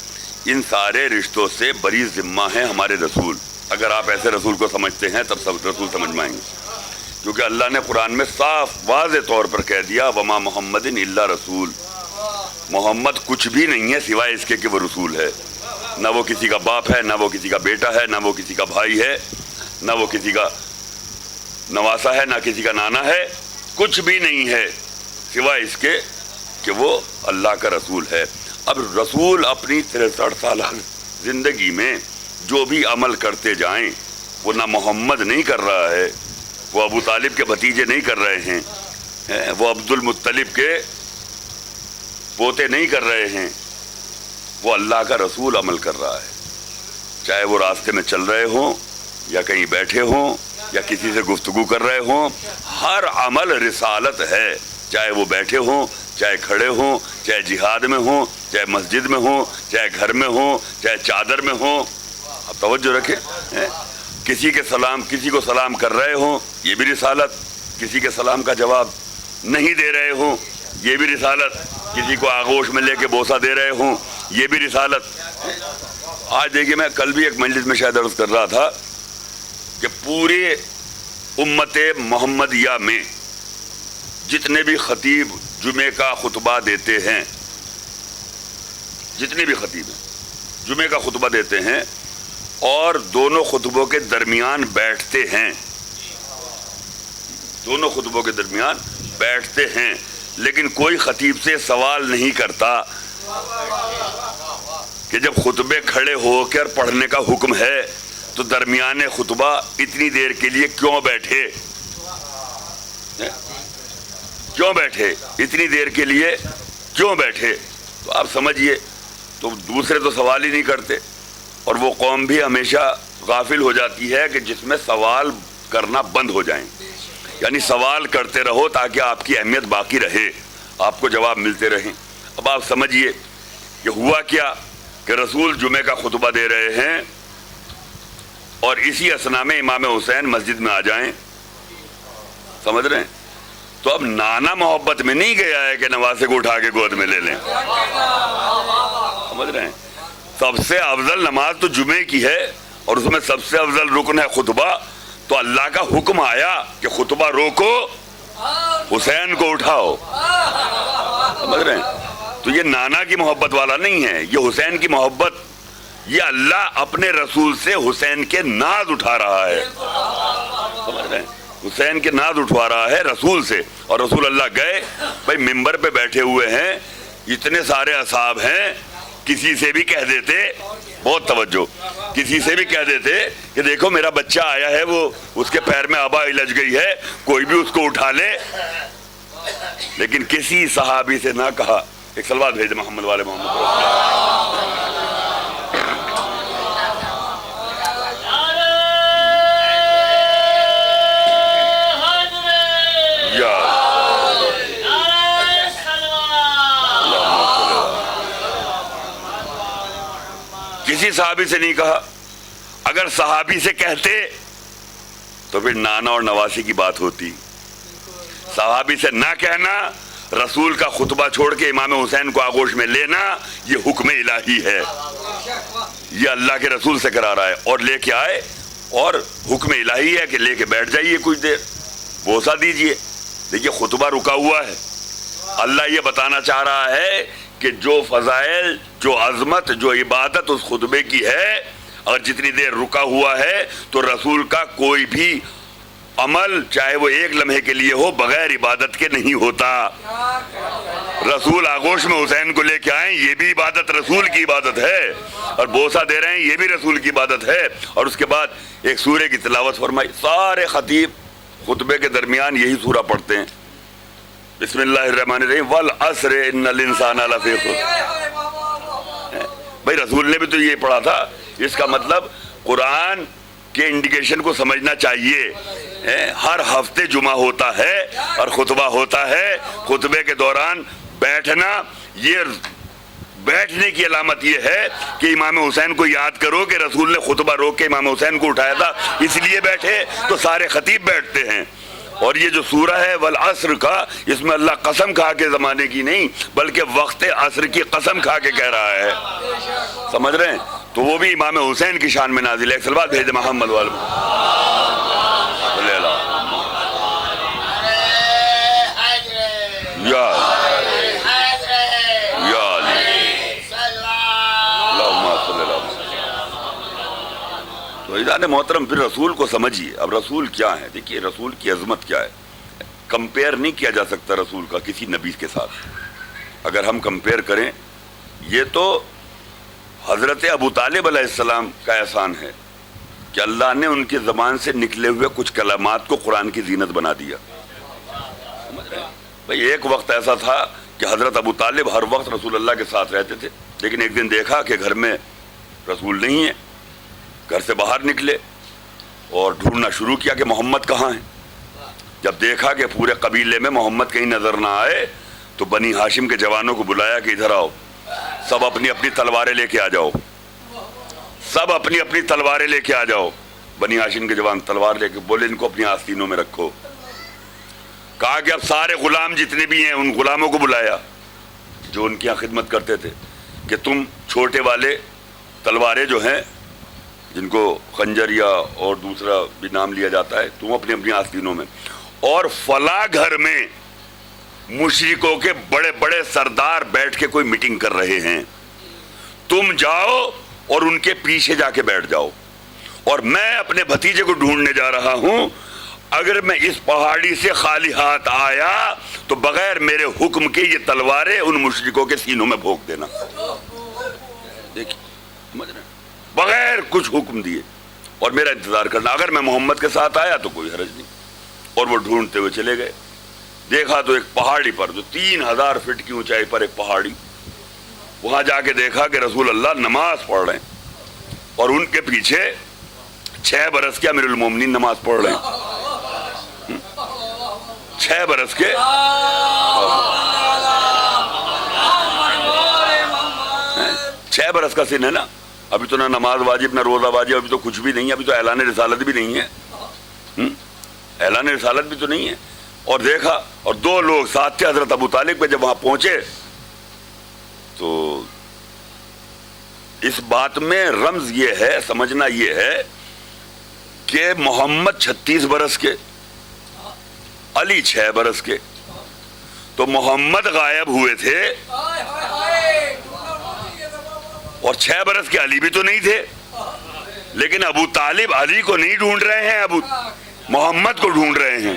ان سارے رشتوں سے بری ذمہ ہیں ہمارے رسول۔ اگر آپ ایسے رسول کو سمجھتے ہیں تب سب رسول سمجھ میں آئیں گے، کیونکہ اللہ نے قرآن میں صاف واضح طور پر کہہ دیا وما محمد الا رسول، محمد کچھ بھی نہیں ہے سوائے اس کے کہ وہ رسول ہے۔ نہ وہ کسی کا باپ ہے، نہ وہ کسی کا بیٹا ہے، نہ وہ کسی کا بھائی ہے، نہ وہ کسی کا نواسا ہے، نہ کسی کا نانا ہے، کچھ بھی نہیں ہے سوائے اس کے کہ وہ اللہ کا رسول ہے۔ اب رسول اپنی 63 سالہ زندگی میں جو بھی عمل کرتے جائیں، وہ نہ محمد نہیں کر رہا ہے، وہ ابو طالب کے بھتیجے نہیں کر رہے ہیں، وہ عبد المطلب کے پوتے نہیں کر رہے ہیں، وہ اللہ کا رسول عمل کر رہا ہے۔ چاہے وہ راستے میں چل رہے ہوں یا کہیں بیٹھے ہوں یا کسی سے گفتگو کر رہے ہوں، ہر عمل رسالت ہے، چاہے وہ بیٹھے ہوں، چاہے کھڑے ہوں، چاہے جہاد میں ہوں، چاہے مسجد میں ہوں، چاہے گھر میں ہوں، چاہے چادر میں ہوں۔ اب توجہ رکھیں، کسی کو سلام کر رہے ہوں، یہ بھی رسالت، کسی کے سلام کا جواب نہیں دے رہے ہوں، یہ بھی رسالت، کسی کو آغوش میں لے کے بوسہ دے رہے ہوں، یہ بھی رسالت۔ آج دیکھیے، میں کل بھی ایک مجلس میں شاید عرض کر رہا تھا کہ پوری امت محمدیہ میں جتنے بھی خطیب جمعے کا خطبہ دیتے ہیں، جتنے بھی خطیب ہیں جمعے کا خطبہ دیتے ہیں اور دونوں خطبوں کے درمیان بیٹھتے ہیں، دونوں خطبوں کے درمیان بیٹھتے ہیں، لیکن کوئی خطیب سے سوال نہیں کرتا کہ جب خطبے کھڑے ہو کر پڑھنے کا حکم ہے تو درمیان خطبہ اتنی دیر کے لیے کیوں بیٹھے، کیوں بیٹھے، اتنی دیر کے لیے کیوں بیٹھے؟ تو آپ سمجھیے، تو دوسرے تو سوال ہی نہیں کرتے، اور وہ قوم بھی ہمیشہ غافل ہو جاتی ہے کہ جس میں سوال کرنا بند ہو جائیں، یعنی سوال کرتے رہو تاکہ آپ کی اہمیت باقی رہے، آپ کو جواب ملتے رہیں۔ اب آپ سمجھیے کہ ہوا کیا کہ رسول جمعے کا خطبہ دے رہے ہیں اور اسی اثنا میں امام حسین مسجد میں آ جائیں، سمجھ رہے ہیں؟ تو اب نانا محبت میں نہیں گیا ہے کہ نواسے کو اٹھا کے گود میں لے لیں، سمجھ رہے ہیں؟ سب سے افضل نماز تو جمعے کی ہے اور اس میں سب سے افضل رکن ہے خطبہ، تو اللہ کا حکم آیا کہ خطبہ روکو، حسین کو اٹھاؤ، سمجھ رہے ہیں؟ تو یہ نانا کی محبت والا نہیں ہے، یہ حسین کی محبت، یہ اللہ اپنے رسول سے حسین کے ناز اٹھا رہا ہے، سمجھ رہے ہیں؟ حسین کے ناز اٹھوا رہا ہے رسول سے، اور رسول اللہ گئے، بھائی ممبر پہ بیٹھے ہوئے ہیں، اتنے سارے اصحاب ہیں، کسی سے بھی کہہ دیتے، بہت توجہ، کسی سے بھی کہہ دیتے کہ دیکھو میرا بچہ آیا ہے، وہ اس کے پیر میں آبا الجھ گئی ہے، کوئی بھی اس کو اٹھا لے، لیکن کسی صحابی سے نہ کہا۔ ایک صلوات بھیج محمد والے محمد۔ کسی صحابی سے نہیں کہا، اگر صحابی سے کہتے تو پھر نانا اور نواسی کی بات ہوتی، صحابی سے نہ کہنا، رسول کا خطبہ چھوڑ کے امام حسین کو آغوش میں لینا، یہ حکم الہی ہے، یہ اللہ کے رسول سے کرا رہا ہے، اور لے کے آئے، اور حکم الہی ہے کہ لے کے بیٹھ جائیے، کچھ دیر بوسہ دیجئے۔ دیکھیے خطبہ رکا ہوا ہے، اللہ یہ بتانا چاہ رہا ہے کہ جو فضائل، جو عظمت، جو عبادت اس خطبے کی ہے، اور جتنی دیر رکا ہوا ہے تو رسول کا کوئی بھی عمل چاہے وہ ایک لمحے کے لیے ہو بغیر عبادت کے نہیں ہوتا۔ رسول آغوش میں حسین کو لے کے آئیں، یہ بھی عبادت رسول کی عبادت ہے، اور بوسہ دے رہے ہیں، یہ بھی رسول کی عبادت ہے، اور اس کے بعد ایک سورے کی تلاوت فرمائی۔ سارے خطیب خطبے کے درمیان یہی سورہ پڑھتے ہیں، بسم اللہ الرحمن الرحیم والعصر ان الانسان لفی خسر. بھائی رسول نے بھی تو یہ پڑھا تھا. اس کا مطلب قرآن کے انڈیکیشن کو سمجھنا چاہیے. ہر ہفتے جمعہ ہوتا ہے اور خطبہ ہوتا ہے. خطبے کے دوران بیٹھنا, یہ بیٹھنے کی علامت یہ ہے کہ امام حسین کو یاد کرو کہ رسول نے خطبہ روک کے امام حسین کو اٹھایا تھا, اس لیے بیٹھے. تو سارے خطیب بیٹھتے ہیں. اور یہ جو سورہ ہے والعصر کا, اس میں اللہ قسم کھا کے زمانے کی نہیں بلکہ وقت عصر کی قسم کھا کے کہہ رہا ہے. سمجھ رہے ہیں؟ تو وہ بھی امام حسین کی شان میں نازل ہے. ایک سلوات بھیج محمد والے تو عزیزان محترم پھر رسول کو سمجھیے. اب رسول کیا ہے؟ دیکھیے رسول کی عظمت کیا ہے. کمپیئر نہیں کیا جا سکتا رسول کا کسی نبی کے ساتھ. اگر ہم کمپیئر کریں, یہ تو حضرت ابو طالب علیہ السلام کا احسان ہے کہ اللہ نے ان کی زبان سے نکلے ہوئے کچھ کلمات کو قرآن کی زینت بنا دیا. سمجھ رہے ہیں بھائی؟ ایک وقت ایسا تھا کہ حضرت ابو طالب ہر وقت رسول اللہ کے ساتھ رہتے تھے, لیکن ایک دن دیکھا کہ گھر میں رسول نہیں ہے. گھر سے باہر نکلے اور ڈھونڈنا شروع کیا کہ محمد کہاں ہیں. جب دیکھا کہ پورے قبیلے میں محمد کہیں نظر نہ آئے تو بنی ہاشم کے جوانوں کو بلایا کہ ادھر آؤ, سب اپنی اپنی تلواریں لے کے آ جاؤ. سب اپنی اپنی تلواریں لے کے آ جاؤ. بنی ہاشم کے جوان تلوار لے کے بولے ان کو اپنی آستینوں میں رکھو. کہا کہ اب سارے غلام جتنے بھی ہیں ان غلاموں کو بلایا جو ان کی یہاں خدمت کرتے تھے کہ تم چھوٹے والے تلواریں جو ہیں جن کو خنجر یا اور دوسرا بھی نام لیا جاتا ہے, تم اپنی اپنی آستینوں میں. اور فلاں گھر میں مشرکوں کے بڑے بڑے سردار بیٹھ کے کوئی میٹنگ کر رہے ہیں, تم جاؤ اور ان کے پیچھے جا کے بیٹھ جاؤ. اور میں اپنے بھتیجے کو ڈھونڈنے جا رہا ہوں, اگر میں اس پہاڑی سے خالی ہاتھ آیا تو بغیر میرے حکم کے یہ تلواریں ان مشرکوں کے سینوں میں بھونک دینا. دیکھیے سمجھ رہے ہیں, بغیر کچھ حکم دیے, اور میرا انتظار کرنا. اگر میں محمد کے ساتھ آیا تو کوئی حرج نہیں. اور وہ ڈھونڈتے ہوئے چلے گئے. دیکھا تو ایک پہاڑی پر, جو 3000 فٹ کی اونچائی پر ایک پہاڑی, وہاں جا کے دیکھا کہ رسول اللہ نماز پڑھ رہے ہیں اور ان کے پیچھے 6 برس کے امیر المومنین نماز پڑھ رہے ہیں. 6 برس کے 6 برس کا سن ہے نا. ابھی تو نہ نماز واجب نہ روزہ واجب, ابھی تو کچھ بھی نہیں ہے. ابھی تو اعلان رسالت بھی نہیں ہے. اعلان رسالت بھی تو نہیں ہے. اور دیکھا, اور 2 لوگ ساتھ تھے حضرت ابو طالب پہ. جب وہاں پہنچے تو اس بات میں رمز یہ ہے, سمجھنا یہ ہے کہ محمد 36 برس کے, علی 6 برس کے. تو محمد غائب ہوئے تھے اور 6 برس کے علی بھی تو نہیں تھے, لیکن ابو طالب علی کو نہیں ڈھونڈ رہے ہیں, ابو محمد کو ڈھونڈ رہے ہیں.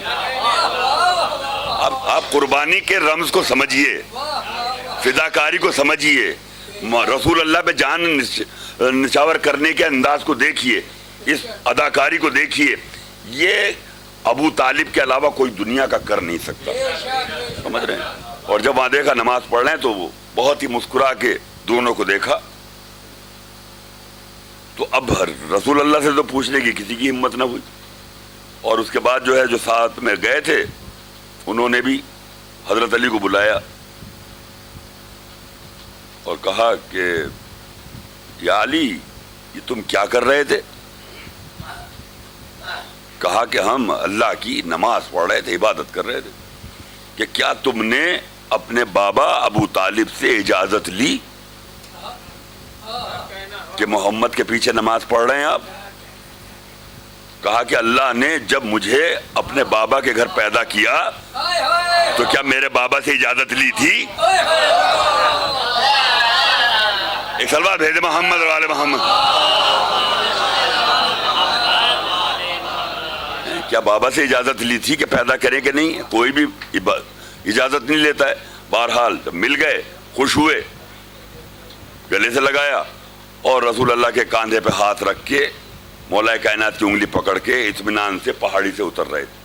اب آپ قربانی کے رمز کو سمجھیے, فداکاری کو سمجھیے, رسول اللہ پہ جان نچھاور کرنے کے انداز کو دیکھیے, اس اداکاری کو دیکھیے. یہ ابو طالب کے علاوہ کوئی دنیا کا کر نہیں سکتا. سمجھ رہے ہیں؟ اور جب وہاں دیکھا نماز پڑھ رہے ہیں تو وہ بہت ہی مسکرا کے دونوں کو دیکھا. تو اب رسول اللہ سے تو پوچھنے کی کسی کی ہمت نہ ہوئی. اور اس کے بعد جو ہے جو ساتھ میں گئے تھے انہوں نے بھی حضرت علی کو بلایا اور کہا کہ یا علی یہ تم کیا کر رہے تھے؟ کہا کہ ہم اللہ کی نماز پڑھ رہے تھے, عبادت کر رہے تھے. کہ کیا تم نے اپنے بابا ابو طالب سے اجازت لی کہ محمد کے پیچھے نماز پڑھ رہے ہیں آپ؟ کہا کہ اللہ نے جب مجھے اپنے بابا کے گھر پیدا کیا تو کیا میرے بابا سے اجازت لی تھی؟ ایک سلوات بھیجے محمد والے محمد. کیا بابا سے اجازت لی تھی کہ پیدا کریں کہ نہیں؟ کوئی بھی اجازت نہیں لیتا ہے. بہرحال جب مل گئے, خوش ہوئے, گلے سے لگایا اور رسول اللہ کے کاندھے پہ ہاتھ رکھ کے مولا کائنات کی انگلی پکڑ کے اطمینان سے پہاڑی سے اتر رہے تھے.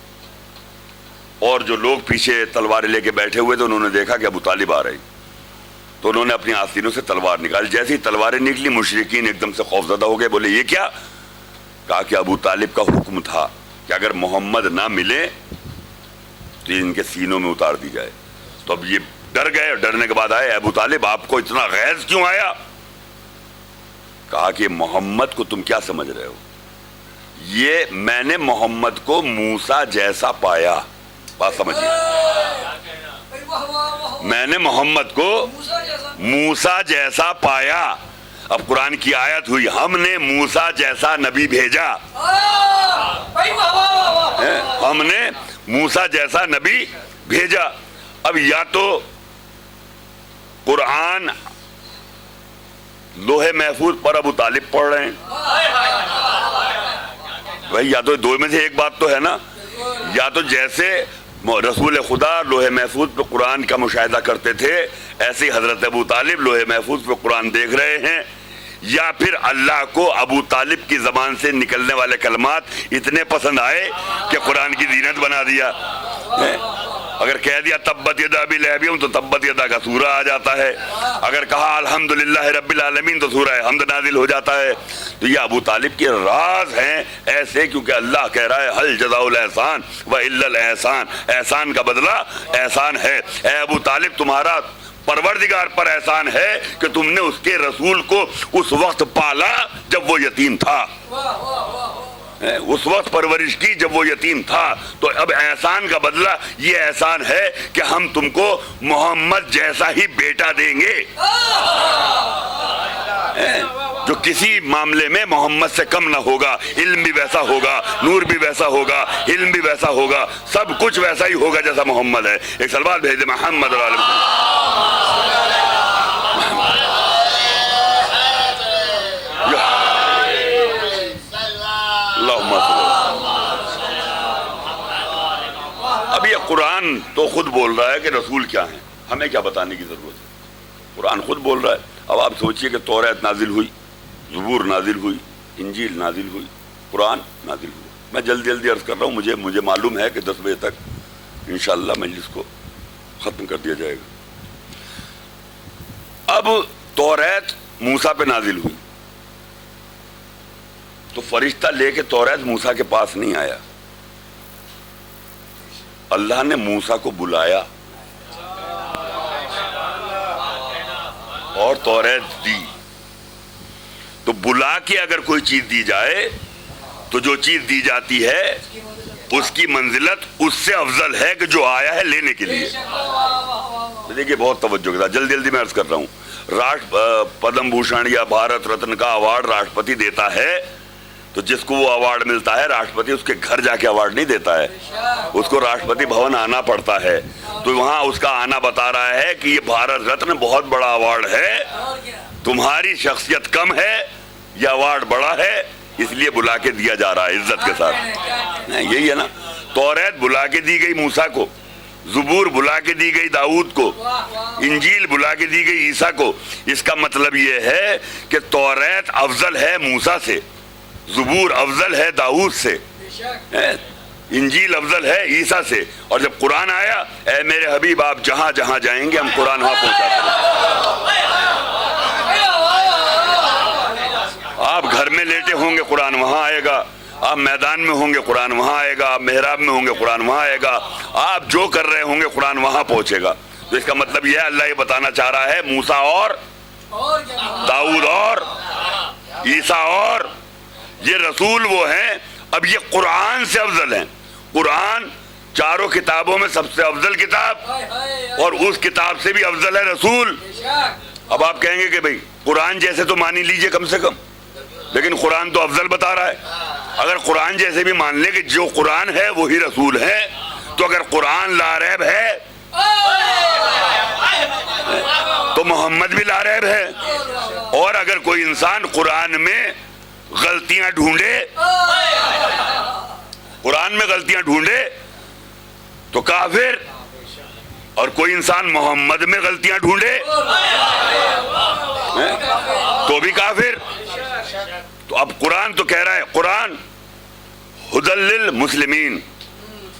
اور جو لوگ پیچھے تلواریں لے کے بیٹھے ہوئے تھے انہوں نے دیکھا کہ ابو طالب آ رہے ہیں، تو انہوں نے اپنی آستینوں سے تلوار نکالی. جیسے ہی تلواریں نکلی مشرکین ایک دم سے خوفزدہ ہو گئے. بولے یہ کیا؟ کہا کہ ابو طالب کا حکم تھا کہ اگر محمد نہ ملے تو ان کے سینوں میں اتار دی جائے. تو اب یہ ڈر گئے، اور ڈرنے کے بعد آئے ابو طالب آپ کو اتنا غیظ کیوں آیا؟ کہا کہ محمد کو تم کیا سمجھ رہے ہو؟ یہ میں نے محمد کو موسیٰ جیسا پایا. بات سمجھیے، میں نے محمد کو موسیٰ جیسا پایا. اب قرآن کی آیت ہوئی ہم نے موسیٰ جیسا نبی بھیجا. ہم نے موسیٰ جیسا نبی بھیجا. اب یا تو قرآن لوہے محفوظ پر ابو طالب پڑھ رہے ہیں بھائی، یا تو دو میں سے ایک بات تو ہے نا، یا تو جیسے رسول خدا لوہے محفوظ پہ قرآن کا مشاہدہ کرتے تھے ایسے ہی حضرت ابو طالب لوہے محفوظ پہ قرآن دیکھ رہے ہیں، یا پھر اللہ کو ابو طالب کی زبان سے نکلنے والے کلمات اتنے پسند آئے کہ قرآن کی زینت بنا دیا. اگر کہہ دیا تبت یدا ابی لہب تو تبت یدا کا سورہ آ جاتا ہے. اگر کہا الحمدللہ رب العالمین تو سورہ حمد نازل ہو جاتا ہے. تو یہ ابو طالب کے راز ہیں ایسے، کیونکہ اللہ کہہ رہا ہے حل جزاء الاحسان و الا الاحسان، احسان کا بدلہ احسان ہے. اے ابو طالب تمہارا پروردگار پر احسان ہے کہ تم نے اس کے رسول کو اس وقت پالا جب وہ یتیم تھا، اس وقت پرورش کی جب وہ یتیم تھا. تو اب احسان کا بدلہ یہ احسان ہے کہ ہم تم کو محمد جیسا ہی بیٹا دیں گے جو کسی معاملے میں محمد سے کم نہ ہوگا. علم بھی ویسا ہوگا، نور بھی ویسا ہوگا، علم بھی ویسا ہوگا، سب کچھ ویسا ہی ہوگا جیسا محمد ہے. ایک سلوات بھیج دے محمد اور اب یہ قرآن تو خود بول رہا ہے کہ رسول کیا ہیں، ہمیں کیا بتانے کی ضرورت ہے. قرآن خود بول رہا ہے. اب آپ سوچئے کہ توریت نازل ہوئی، زبور نازل ہوئی، انجیل نازل ہوئی، قرآن نازل ہوئی. میں جلدی جلدی عرض کر رہا ہوں، مجھے معلوم ہے کہ 10 بجے تک انشاءاللہ مجلس کو ختم کر دیا جائے گا. اب توریت موسیٰ پہ نازل ہوئی تو فرشتہ لے کے توریت موسیٰ کے پاس نہیں آیا، اللہ نے موسیٰ کو بلایا اور توریت دی. تو بلا کے اگر کوئی چیز دی جائے تو جو چیز دی جاتی ہے اس کی منزلت اس سے افضل ہے کہ جو آیا ہے لینے کے لیے. دیکھیے بہت توجہ کے ساتھ جلدی جلدی میں عرض کر رہا ہوں. پدم بھوشن یا بھارت رتن کا ایوارڈ راشٹرپتی دیتا ہے تو جس کو وہ ایوارڈ ملتا ہے راشٹرپتی اس کے گھر جا کے ایوارڈ نہیں دیتا ہے، اس کو راشٹرپتی بھون آنا پڑتا ہے. تو وہاں اس کا آنا بتا رہا ہے کہ یہ بھارت رتن بہت بڑا ایوارڈ ہے، تمہاری شخصیت کم ہے، یہ ایوارڈ بڑا ہے، اس لیے بلا کے دیا جا رہا ہے عزت کے ساتھ. یہی ہے نا. توریت بلا کے دی گئی موسیٰ کو، زبور بلا کے دی گئی داؤد کو، انجیل بلا کے دی گئی عیسیٰ کو. اس کا مطلب یہ ہے کہ توریت افضل ہے موسیٰ سے، زبور افضل ہے داؤد سے، انجیل افضل ہے عیسیٰ سے. اور جب قرآن آیا، اے میرے حبیب آپ جہاں جہاں جائیں گے ہم قرآن وہاں پہنچاتے ہیں. آپ گھر میں لیٹے ہوں گے قرآن وہاں آئے گا، آپ میدان میں ہوں گے قرآن وہاں آئے گا، آپ محراب میں ہوں گے قرآن وہاں آئے گا، آپ جو کر رہے ہوں گے قرآن وہاں پہنچے گا. تو اس کا مطلب یہ ہے اللہ یہ بتانا چاہ رہا ہے موسیٰ اور داؤد اور عیسیٰ اور یہ رسول وہ ہیں. اب یہ قرآن سے افضل ہیں. قرآن چاروں کتابوں میں سب سے افضل کتاب اور اس کتاب سے بھی افضل ہے رسول. اب آپ کہیں گے کہ بھئی قرآن جیسے تو مان ہی لیجئے کم سے کم، لیکن قرآن تو افضل بتا رہا ہے. اگر قرآن جیسے بھی مان لیں کہ جو قرآن ہے وہی رسول ہے، تو اگر قرآن لا ریب ہے تو محمد بھی لا ریب ہے. اور اگر کوئی انسان قرآن میں غلطیاں ڈھونڈے، قرآن میں غلطیاں ڈھونڈے تو کافر، اور کوئی انسان محمد میں غلطیاں ڈھونڈے تو بھی کافر. تو اب قرآن تو کہہ رہا ہے قرآن ہدی للمسلمین،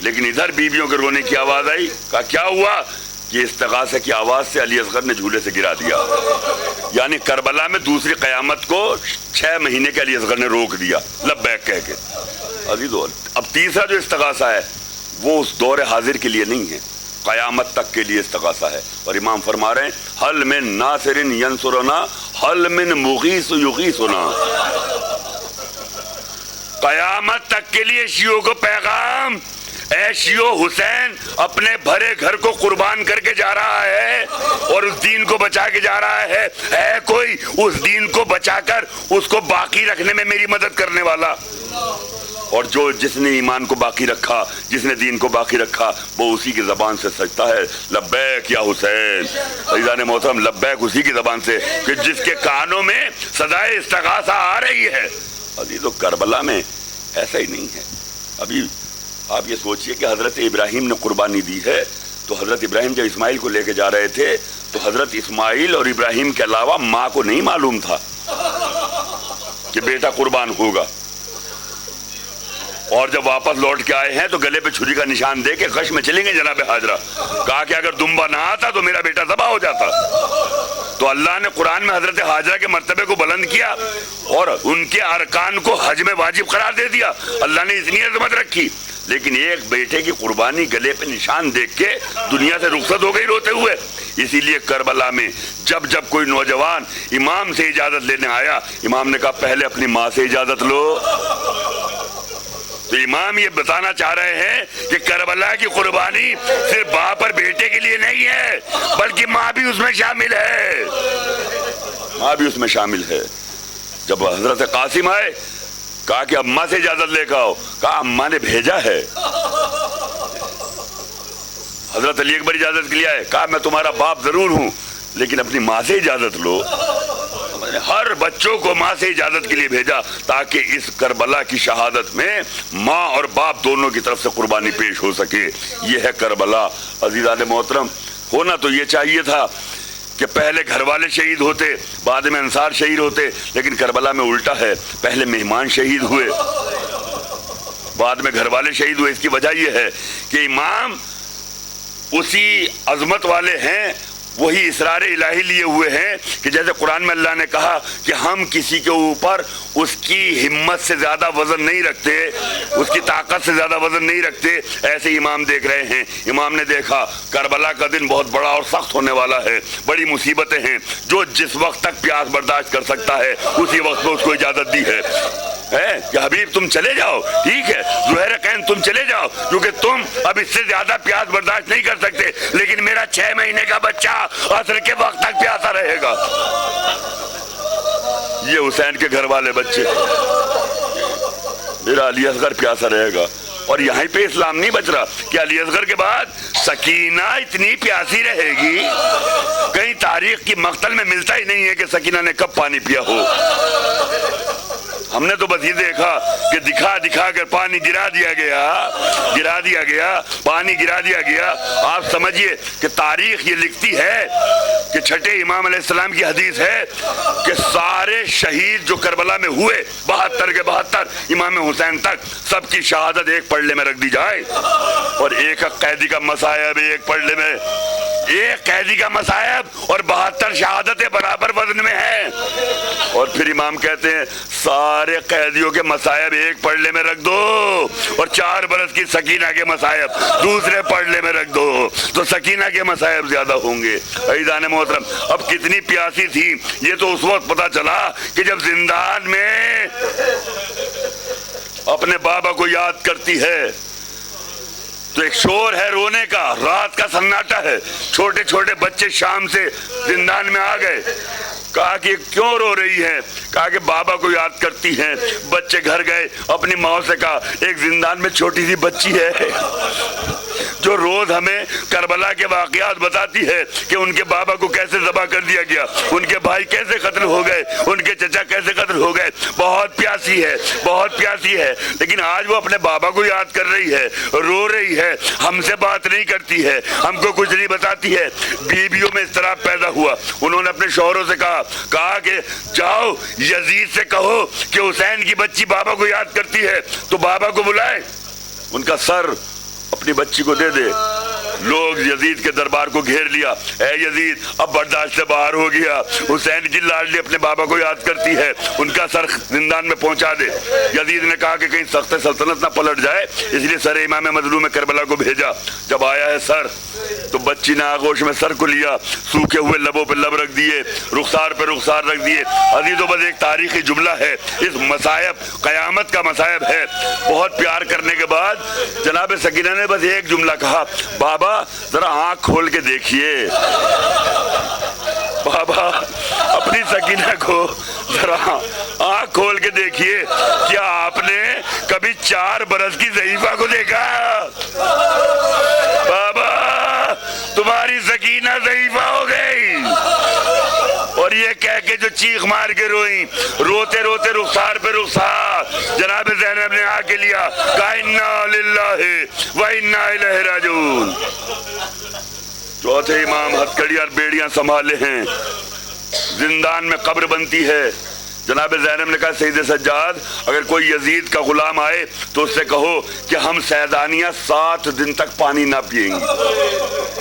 لیکن ادھر بیویوں کے رونے کی آواز آئی. کہا کیا ہوا؟ کہ استغاثہ کی آواز سے علی اصغر نے جھولے سے گرا دیا. یعنی کربلا میں دوسری قیامت کو 6 مہینے کے علی اصغر نے روک دیا لبیک کہہ کے. عزیزو اب تیسرا جو استغاثہ ہے وہ اس دور حاضر کے لیے نہیں ہے، قیامت تک کے لیے استغاثہ ہے. اور امام فرما رہے ہیں حل من ناصر ینصرنا حل من مغیث یغیثنا. قیامت تک کے لیے شیعوں کو پیغام، اے شیعو حسین اپنے بھرے گھر کو قربان کر کے جا رہا ہے اور اس دین کو بچا کے جا رہا ہے کوئی اس دین کو بچا کر اس کو باقی رکھنے میں میری مدد کرنے والا؟ اور جس نے ایمان کو باقی رکھا، جس نے دین کو باقی رکھا، وہ اسی کی زبان سے سجتا ہے لبیک یا حسین. عزیزان محترم لبیک اسی کی زبان سے کہ جس کے کانوں میں صدائے استغاثہ آ رہی ہے. عزیزو کربلا میں ایسا ہی نہیں ہے. ابھی آپ یہ سوچئے کہ حضرت ابراہیم نے قربانی دی ہے تو حضرت ابراہیم جب اسماعیل کو لے کے جا رہے تھے تو حضرت اسماعیل اور ابراہیم کے علاوہ ماں کو نہیں معلوم تھا کہ بیٹا قربان ہوگا. اور جب واپس لوٹ کے آئے ہیں تو گلے پہ چھری کا نشان دے کے غش میں چلیں گے جناب حاجرہ. کہا کہ اگر دمبا نہ آتا تو میرا بیٹا ذبح ہو جاتا. تو اللہ نے قرآن میں حضرت حاجرہ کے مرتبے کو بلند کیا اور ان کے ارکان کو حج میں واجب قرار دے دیا. اللہ نے اتنی عظمت رکھی، لیکن ایک بیٹے کی قربانی گلے پہ نشان دیکھ کے دنیا سے رخصت ہو گئی روتے ہوئے. اسی لیے کربلا میں جب کوئی نوجوان امام سے اجازت لینے آیا، امام نے کہا پہلے اپنی ماں سے اجازت لو. تو امام یہ بتانا چاہ رہے ہیں کہ کربلا کی قربانی صرف باپ اور بیٹے کے لیے نہیں ہے بلکہ ماں بھی اس میں شامل ہے. ماں بھی اس میں شامل ہے. جب حضرت قاسم آئے کہا کہ اماں سے اجازت لے کے آؤ، کہا اماں نے بھیجا ہے. حضرت علی اکبر اجازت کے لیے آئے، کہا میں تمہارا باپ ضرور ہوں لیکن اپنی ماں سے اجازت لو. ہر بچوں کو ماں سے اجازت کے لیے بھیجا تاکہ اس کربلا کی شہادت میں ماں اور باپ دونوں کی طرف سے قربانی پیش ہو سکے. یہ ہے کربلا. عزیزان محترم ہونا تو یہ چاہیے تھا کہ پہلے گھر والے شہید ہوتے، بعد میں انصار شہید ہوتے، لیکن کربلا میں الٹا ہے. پہلے مہمان شہید ہوئے، بعد میں گھر والے شہید ہوئے. اس کی وجہ یہ ہے کہ امام اسی عظمت والے ہیں، وہی اسرار الہی لیے ہوئے ہیں کہ جیسے قرآن میں اللہ نے کہا کہ ہم کسی کے اوپر اس کی ہمت سے زیادہ وزن نہیں رکھتے، اس کی طاقت سے زیادہ وزن نہیں رکھتے. ایسے امام دیکھ رہے ہیں. امام نے دیکھا کربلا کا دن بہت بڑا اور سخت ہونے والا ہے، بڑی مصیبتیں ہیں. جو جس وقت تک پیاس برداشت کر سکتا ہے اسی وقت میں اس کو اجازت دی ہے کہ حبیب تم چلے جاؤ، ٹھیک ہے زہیر قین تم چلے جاؤ کیونکہ تم اب اس سے زیادہ پیاس برداشت نہیں کر سکتے، لیکن میرا 6 مہینے کا بچہ عصر کے وقت تک پیاسا رہے گا. یہ حسین کے گھر والے بچے، میرا علی اصغر پیاسا رہے گا. اور یہاں پہ اسلام نہیں بچ رہا کہ علی اصغر کے بعد سکینہ اتنی پیاسی رہے گی. کہیں تاریخ کی مقتل میں ملتا ہی نہیں ہے کہ سکینہ نے کب پانی پیا ہو. ہم نے تو بس یہ دیکھا کہ دکھا کر پانی گرا دیا گیا، پانی گرا دیا گیا. آپ سمجھئے کہ تاریخ یہ لکھتی ہے کہ چھٹے امام علیہ السلام کی حدیث ہے کہ سارے شہید جو کربلا میں ہوئے 72 کے 72 امام حسین تک سب کی شہادت ایک پڑلے میں رکھ دی جائے. اور ایک قیدی کا مصائب ایک پڑلے میں، ایک قیدی کا مصائب اور 72 شہادتیں برابر وزن میں ہیں. اور پھر امام کہتے ہیں سارے قیدیوں کے مصائب ایک پڑلے میں رکھ دو اور 4 برس کی سکینہ کے مصائب دوسرے پڑلے میں رکھ دو تو سکینہ کے مصائب زیادہ ہوں گے. عزیزان محترم اب کتنی پیاسی تھی یہ تو اس وقت پتا چلا کہ جب زندان میں اپنے بابا کو یاد کرتی ہے تو ایک شور ہے رونے کا، رات کا سناٹا ہے. چھوٹے چھوٹے بچے شام سے زندان میں آ گئے. کہا کہ کیوں رو رہی ہے؟ کہا کہ بابا کو یاد کرتی ہیں. بچے گھر گئے، اپنی ماں سے کہا ایک زندان میں چھوٹی سی بچی ہے جو روز ہمیں کربلا کے واقعات بتاتی ہے کہ ان کے بابا کو کیسے ذبح کر دیا گیا، ان کے بھائی کیسے قتل ہو گئے، ان کے چچا کیسے قتل ہو گئے. بہت پیاسی ہے، بہت پیاسی ہے. لیکن آج وہ اپنے بابا کو یاد کر رہی ہے، رو رہی ہے، ہم سے بات نہیں کرتی ہے، ہم کو کچھ نہیں بتاتی ہے. بیویوں میں اضطراب پیدا ہوا. انہوں نے اپنے شوہروں سے کہا کہ جاؤ یزید سے کہو کہ حسین کی بچی بابا کو یاد کرتی ہے تو بابا کو بلائے. ان کا سر اپنی بچی کو دے دے. لوگ یزید کے دربار کو گھیر لیا. اے یزید اب برداشت سے باہر ہو گیا. حسین کی لاڈلی اپنے بابا کو یاد کرتی ہے, ان کا سر زندان میں پہنچا دے. یزید نے کہا کہ کہیں سخت سلطنت نہ پلٹ جائے, اس لیے سر امام مظلوم کربلا کو بھیجا. جب آیا ہے سر تو بچی نے آغوش میں سر کو لیا, سوکھے ہوئے لبوں پہ لب رکھ دیے, رخسار پہ رخسار رکھ دیے. عزیزو بس ایک تاریخی جملہ ہے, اس مصائب قیامت کا مصائب ہے. بہت پیار کرنے کے بعد جناب سکینہ نے بس ایک جملہ کہا, بابا ذرا آنکھ کھول کے دیکھیے. بابا اپنی سکینہ کو ذرا آنکھ کھول کے دیکھیے, کیا آپ نے کبھی 4 برس کی ضعیفہ کو دیکھا؟ بابا تمہاری سکینہ ضعیفہ ہو گئی. اور یہ کہہ کے جو چیخ مار کے روئیں, روتے روتے رخسار پہ رخسار, جناب زینب نے آ کے لیا, کہا انا للہ و انا الیہ راجعون. چوتھے امام ہتھکڑیاں اور بیڑیاں سنبھالے ہیں, زندان میں قبر بنتی ہے. جناب زینب نے کہا سید سجاد اگر کوئی یزید کا غلام آئے تو اس سے کہو کہ ہم سیدانیہ 7 دن تک پانی نہ پئیں گے.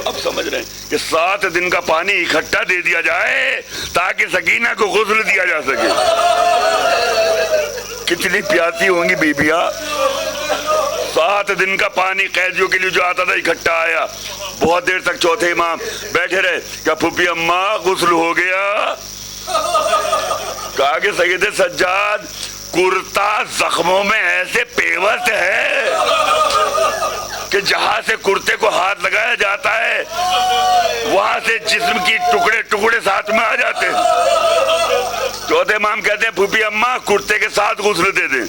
اب سمجھ رہے ہیں کہ 7 دن کا پانی اکٹھا دے دیا جائے تاکہ سکینہ کو غسل دیا جا سکے. کتنی پیاسی ہوں گی بیبیاں. 7 دن کا پانی قیدیوں کے لیے جو آتا تھا اکٹھا آیا. بہت دیر تک چوتھے امام بیٹھے رہے. کیا پھوپھی اماں غسل ہو گیا؟ کہا کہ سید سجاد کرتا زخموں میں ایسے پیوست ہے کہ جہاں سے کرتے کو ہاتھ لگایا جاتا ہے وہاں سے جسم کی ٹکڑے ٹکڑے ساتھ میں آ جاتے ہیں. چوتھے امام کہتے ہیں پھوپھی اماں کرتے کے ساتھ غسل دے دیں.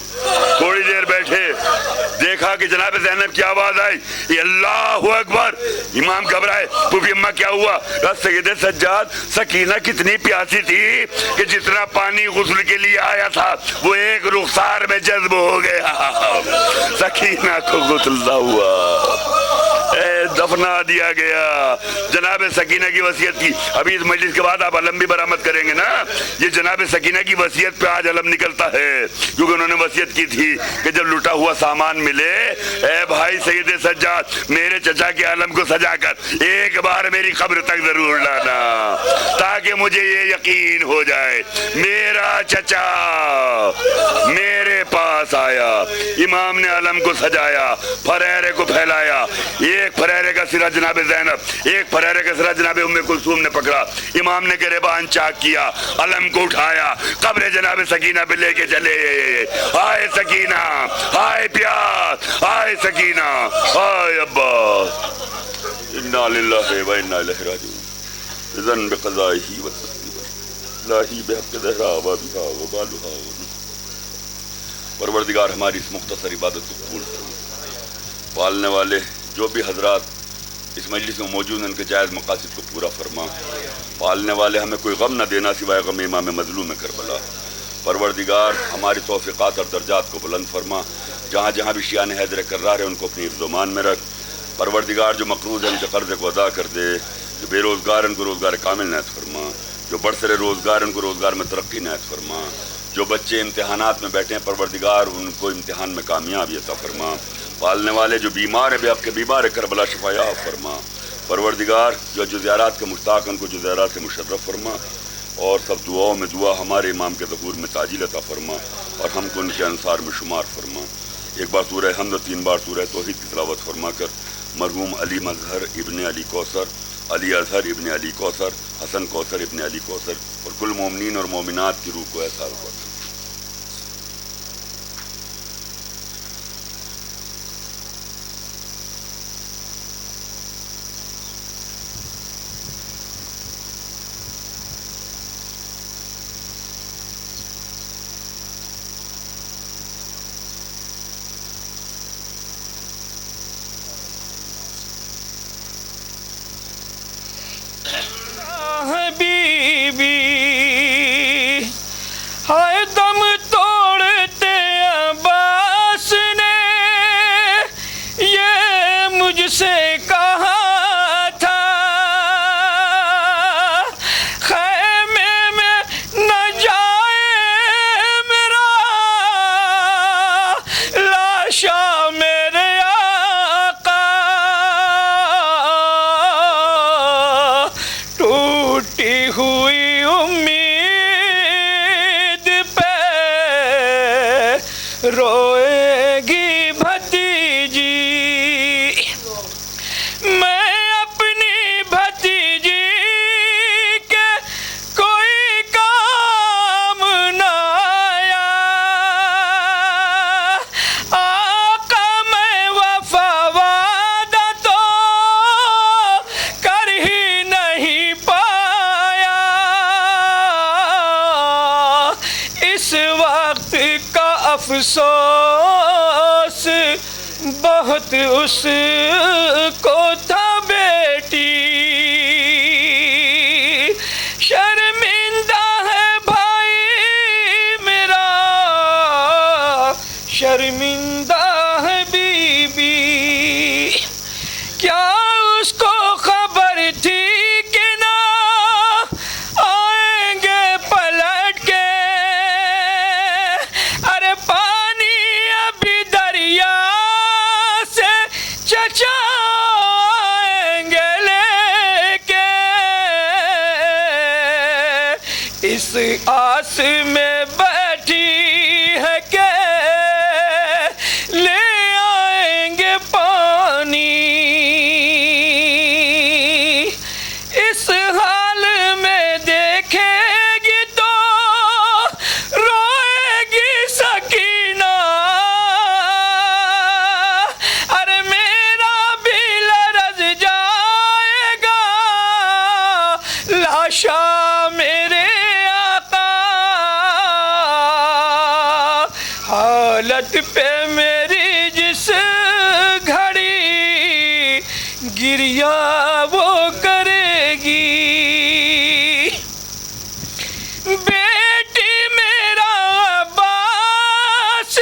تھوڑی دیر بیٹھے, دیکھا کہ جناب زینب کی آواز آئی, یہ اللہ اکبر. امام گھبرائے, پھوپھی اماں کیا ہوا؟ سید سجاد سکینہ کتنی پیاسی تھی کہ جتنا پانی غسل کے لیے آیا تھا وہ ایک رخسار میں جذب ہو گیا, سکینہ کو غسل نہ ہوا, دفنا دیا گیا. جناب سکینہ کی وصیت کی. ابھی اس مجلس کے بعد آپ علم بھی برآمد کریں گے نا. یہ جناب سکینہ کی وصیت پہ آج علم نکلتا ہے, کیونکہ انہوں نے وصیت کی تھی کہ جب لوٹا ہوا سامان ملے, اے بھائی سید سجاد میرے چچا کے علم کو سجا کر ایک بار میری قبر تک ضرور لانا تاکہ مجھے یہ یقین ہو جائے میرا چچا میرے پاس آیا. امام نے علم کو سجایا, پھریرے کو پھیلایا. ایک پھریرے کا سرا جناب زینب, ایک پھریرے کا سرا جناب ام کلثوم نے پکڑا. امام نے گریبان چاک کیا, علم کو اٹھایا, قبر جناب سکینہ پہ لے کے چلے. آئے سکینہ, آئے پیاس, آئے سکینہ, آئے عباس. انا للہ و انا الیہ راجعون. اذن بقضائہ و تسلیمہ لاہی بحق دہرا و بہا و بالہا. پروردگار ہماری اس مختصر عبادت کو قبول فرما. پالنے والے جو بھی حضرات اس مجلس میں موجود ہیں ان کے جائز مقاصد کو پورا فرما. پالنے والے ہمیں کوئی غم نہ دینا سوائے غم امام مظلوم کربلا. پروردگار ہماری توفیقات اور درجات کو بلند فرما. جہاں جہاں بھی شیعان حیدر کرار ہیں ان کو اپنی حفظ و امان میں رکھ. پروردگار جو مقروض ہیں ان کے قرضے کو ادا کر دے. جو بے روزگار ہیں ان کو روزگار کامل عنایت فرما. جو برسر روزگار ہیں ان کو روزگار میں ترقی عنایت فرما. جو بچے امتحانات میں بیٹھے ہیں پروردگار ان کو امتحان میں کامیابی عطا فرما. پالنے والے جو بیمار ہیں بے حق کے بیمار ہیں کربلا شفا یاب فرما. پروردگار جو زیارات کے مشتاق ہیں ان کو جو زیارات سے مشرف فرما. اور سب دعاؤں میں دعا ہمارے امام کے ظہور میں تعجیل عطا فرما اور ہم کو ان کے انصار میں شمار فرما. ایک بار سورہ حمد و 3 بار سورہ توحید کی تلاوت فرما کر مرحوم علی مظہر ابن علی کوثر, علی اظہر ابن علی کوثر, حسن کوثر ابن علی کوثر اور کل مومنین اور مومنات کی روح کو احسار ہوا. ہائے روئے گی بھتیجی میں اپنی بھتیجی کے کوئی کام نہ آیا آقا میں وفا وعدہ تو کر ہی نہیں پایا اس وقت کا افسوس بہت اس کو تھا بیٹی شرمندہ ہے بھائی میرا شرمندہ ہے بی بی کیا اس کو خبر تھی کہ نہ آئیں گے پلٹ کے ارے پانی ابھی دریا سے چچائیں گے لے کے اس آس میں بیٹھی ہے کہ لے آئیں گے پانی اس حال میں دیکھے گی تو روئے گی سکینہ ارے میرا بھی لرز جائے گا لاشا میرے آقا حالت پہ میری جس گھڑی گریا وہ کرے گی بیٹی میرا عباس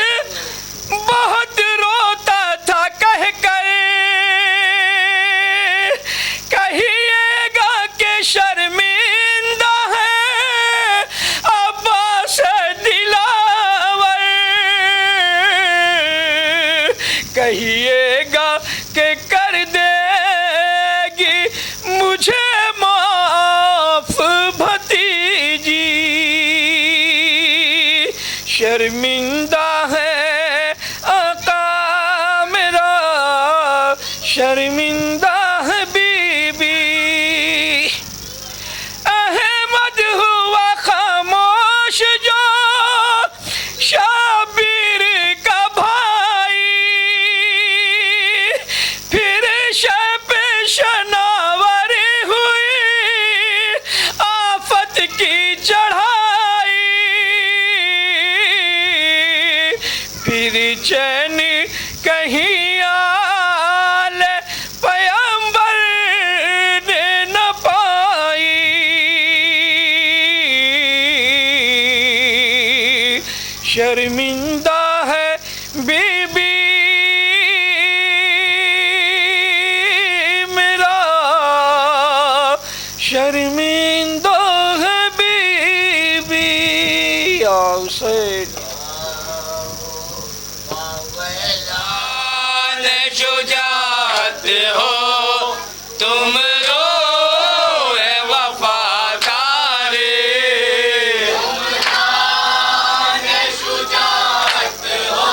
بہت روتا تھا کہہ کر کہیے گا کہ شرمندہ ہے عباس دلاور کہیے گا کہ کر دے گی مجھے معاف بھتیجی شرمندہ ہے آقا میرا شرمندہ ہے بی بی احمد ہوا خاموش جو شابیر کا بھائی پھر شب شناور ہوئی آفت کی چڑھائی پھر چین کہیں آل پیغمبر نے نہ پائی شرمندہ ہے بی بی میرا شرمندہ ہے بی بی یا حسین شجاعت ہو تم روئے وفاداری شجاعت ہو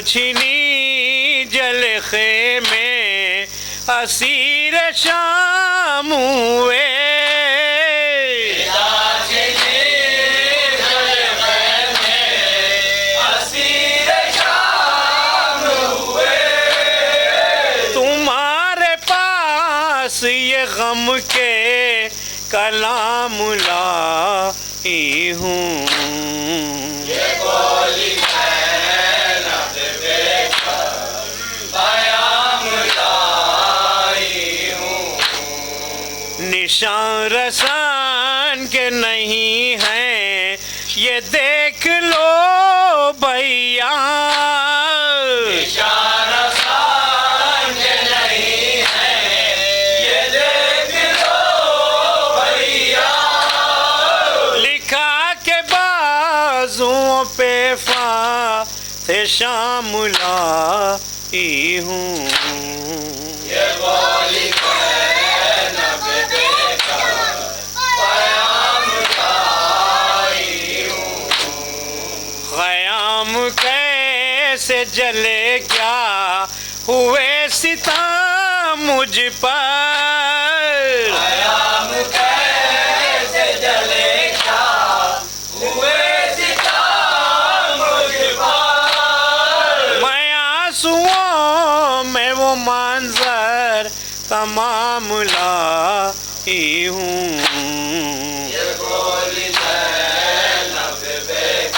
چالچنی جلخے میں اسیر شام ہوئے تمہارے پاس یہ غم کے کلام لائی ہوں نشان رسان کے نہیں ہیں یہ دیکھ لو بھیا نشان رسان کے نہیں ہیں یہ دیکھ لو بھیا لکھا کے بازوں پہ فاتح شام لائی ہوں یہ بولی قیام کیسے جلے کیا ہوئے ستم مجھ پر قیام کیسے جلے کیا ہوئے ستم مجھ پر میں آنسوؤں میں وہ منظر تمام لائی ہوں یہ بولی زینب بے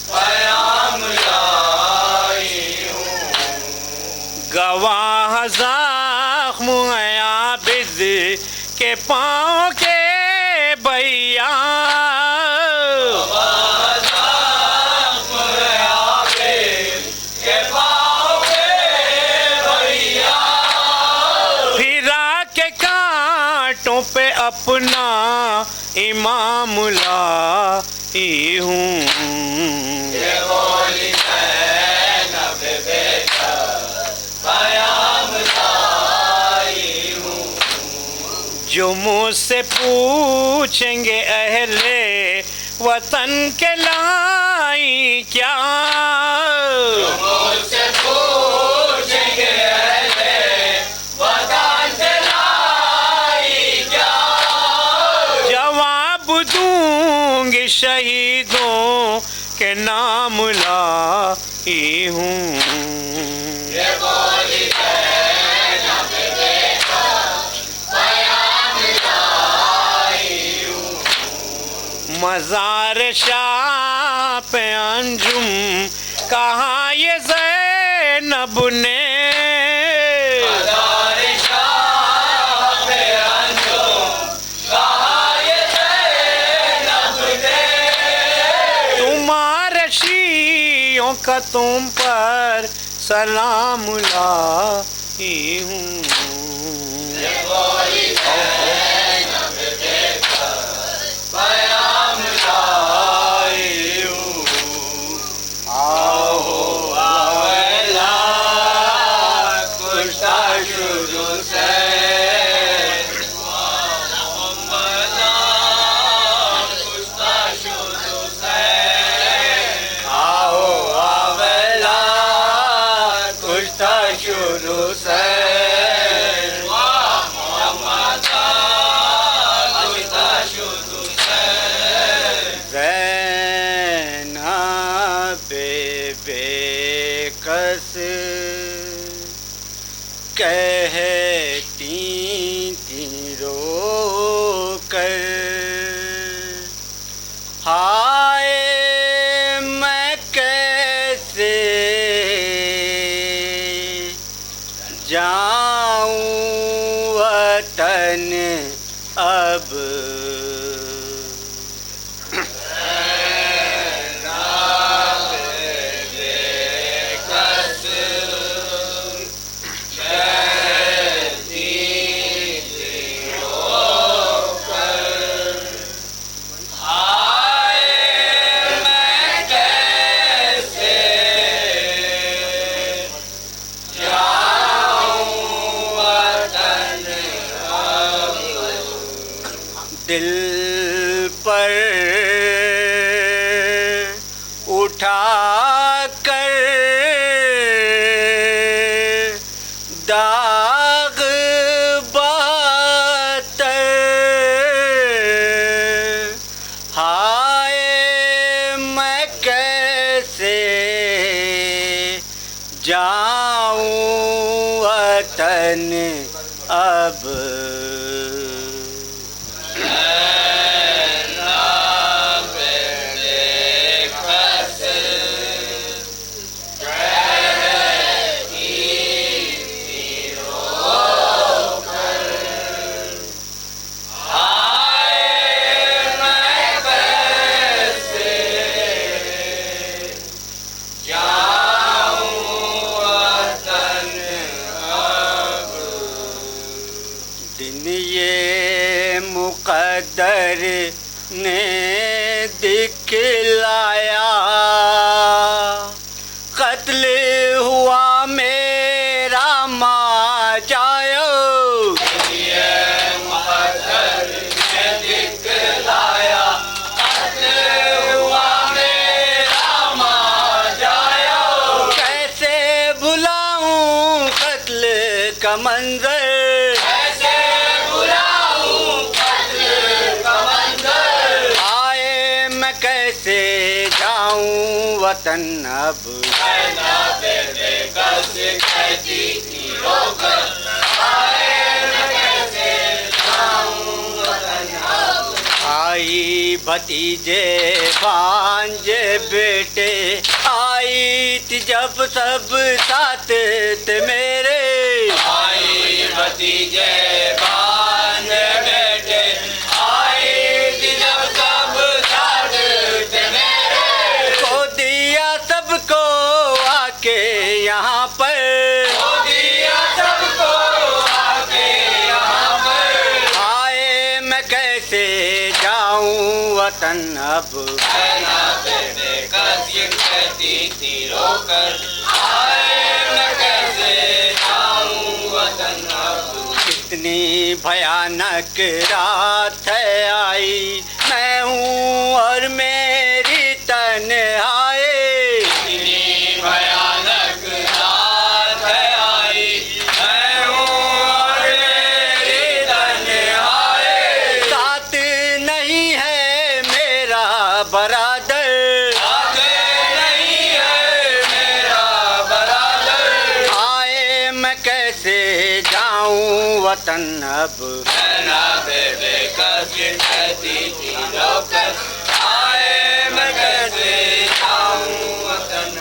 قیام لائی ہوں گواہ زخم ہیں عابد کے پاؤں کے بھیا پھرا کے کانٹوں پہ اپنا امام لائی ہوں یہ بولی زینب بے قیام لائی ہوں جو مجھ سے پوچھیں گے اہل وطن کے لائی کیا مجھ سے پوچھیں گے اہل وطن سے لائی کیا جواب دوں گی شہیدوں کے نام لائی ہوں یہ بولی زینب بے قیام لائی ہوں مزار شاہ پہ انجم کہاں یہ زینب نے مزار شاہ پہ انجم کہاں یہ زینب نے تمہارے شیعوں کا تم پر سلام لائی ہوں یہ بولی زینب بے قیام لائی ہوں آہو آویلا کشتہ شروع سے محمدہ کشتہ شروع سے آہو آویلا کشتہ شروع سے محمدہ کشتہ شروع سے زینب بے کس کہتی تھی رو کر ہائے میں کیسے جاؤں وطن اب دل پر اٹھا کر وطن اب مقدر نے دکھلایا قتل ہوا میرا ماں جاؤ مقدر نے دکھلایا قتل ہوا میرا ماں جاؤ کیسے بھلاؤں قتل کا منظر وطن اب آئی بھتیجے بھانجے بیٹے آئی تھی جب سب ساتھ تھے میرے آئی بھتیجے بھانجے بیٹے آئی تھی جب سب ساتھ تھے میرے کو دیا سب کو آ کے یہاں پر دیا سب کو آ کے یہاں پر آئے میں کیسے جاؤں وطن اب بیٹے کس یہ کہتی تھی رو کر آئے میں کیسے جاؤں وطن اب کتنی بھیانک رات ہے آئی میں ہوں اور میری تنہائی اتنی بھیانک رات ہے آئی میں ہوں اور میری تنہائی ساتھ نہیں ہے میرا برادر نہیں ہے میرا برادر آئے میں کیسے جاؤں وطن اب بیٹے کس کہتی تھی رو کر آئے میں کیسے جاؤں وطن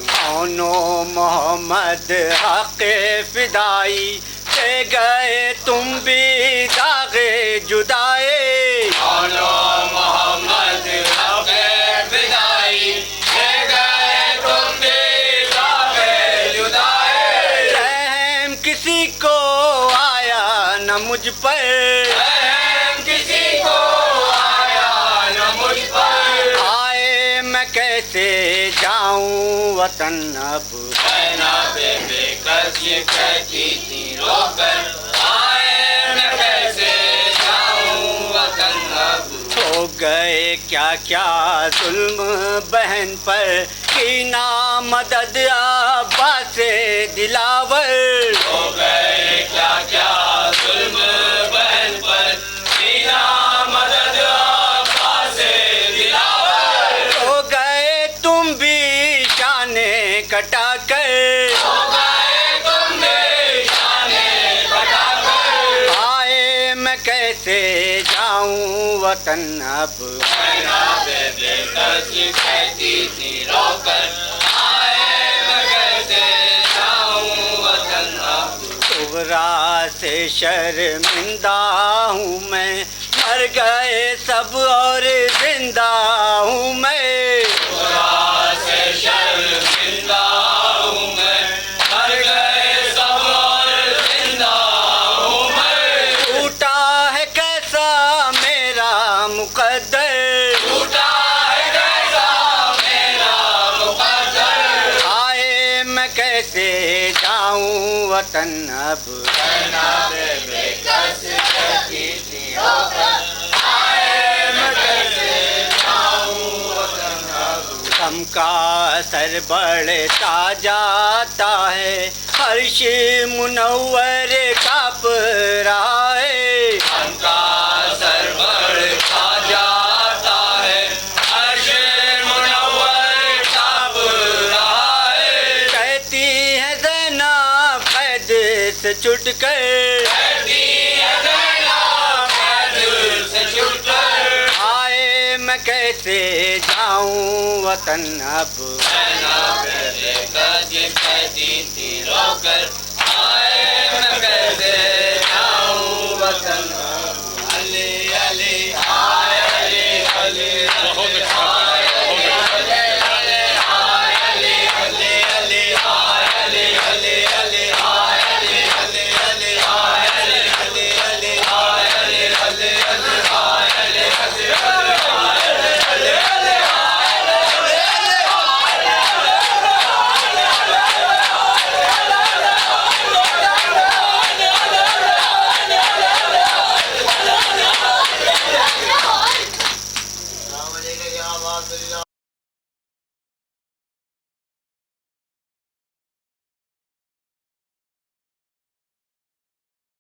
کونو محمد حق فدائی دے گئے تم بھی داغ جدائی کونو محمد حق فدائی دے گئے تم بھی داغ جدائی رحم کسی کو آیا نہ مجھ پر رحم کسی کو آیا نہ مجھ پر آئے میں کیسے جاؤں وطن اب بیٹے کس یہ کہتی تھی رو کر آئے میں کیسے جاؤں وطن اب ہو گئے کیا کیا ظلم بہن پر کی نا مدد عباس دلاور ہو گئے کیا کیا ظلم بہن پر سینا مدد عباس دلاور ہو گئے تم بھی شان کٹا کر ہو گئے تم بھی شان کٹا کر آئے میں کیسے جاؤں وطن اب بیٹے کس کہتی تھی رو کر آئے میں کیسے جاؤں وطن اب صغرا سے شرمندہ ہوں میں مر گئے سب اور زندہ ہوں میں خدا سے شرمندہ ہوں میں مر گئے سب اور زندہ ہوں میں ٹوٹا ہے کیسا میرا مقدر ٹوٹا ہے کیسا میرا مقدر آئے میں کیسے جاؤں وطن اب بیٹے کس کہتی تھی رو کر آئے میں کیسے جاؤں وطن اب غم کا سر بڑھتا جاتا ہے عرش منور کاپ رہا ہے ہم کا سر بڑھتا جاتا ہے عرش منور کاپ رہا ہے کہتی ہے زینب قید سے چھٹ کر دل سے چھٹ کر آئے میں کیسے جاؤں وطن اب یہ کہتی تھی رو کر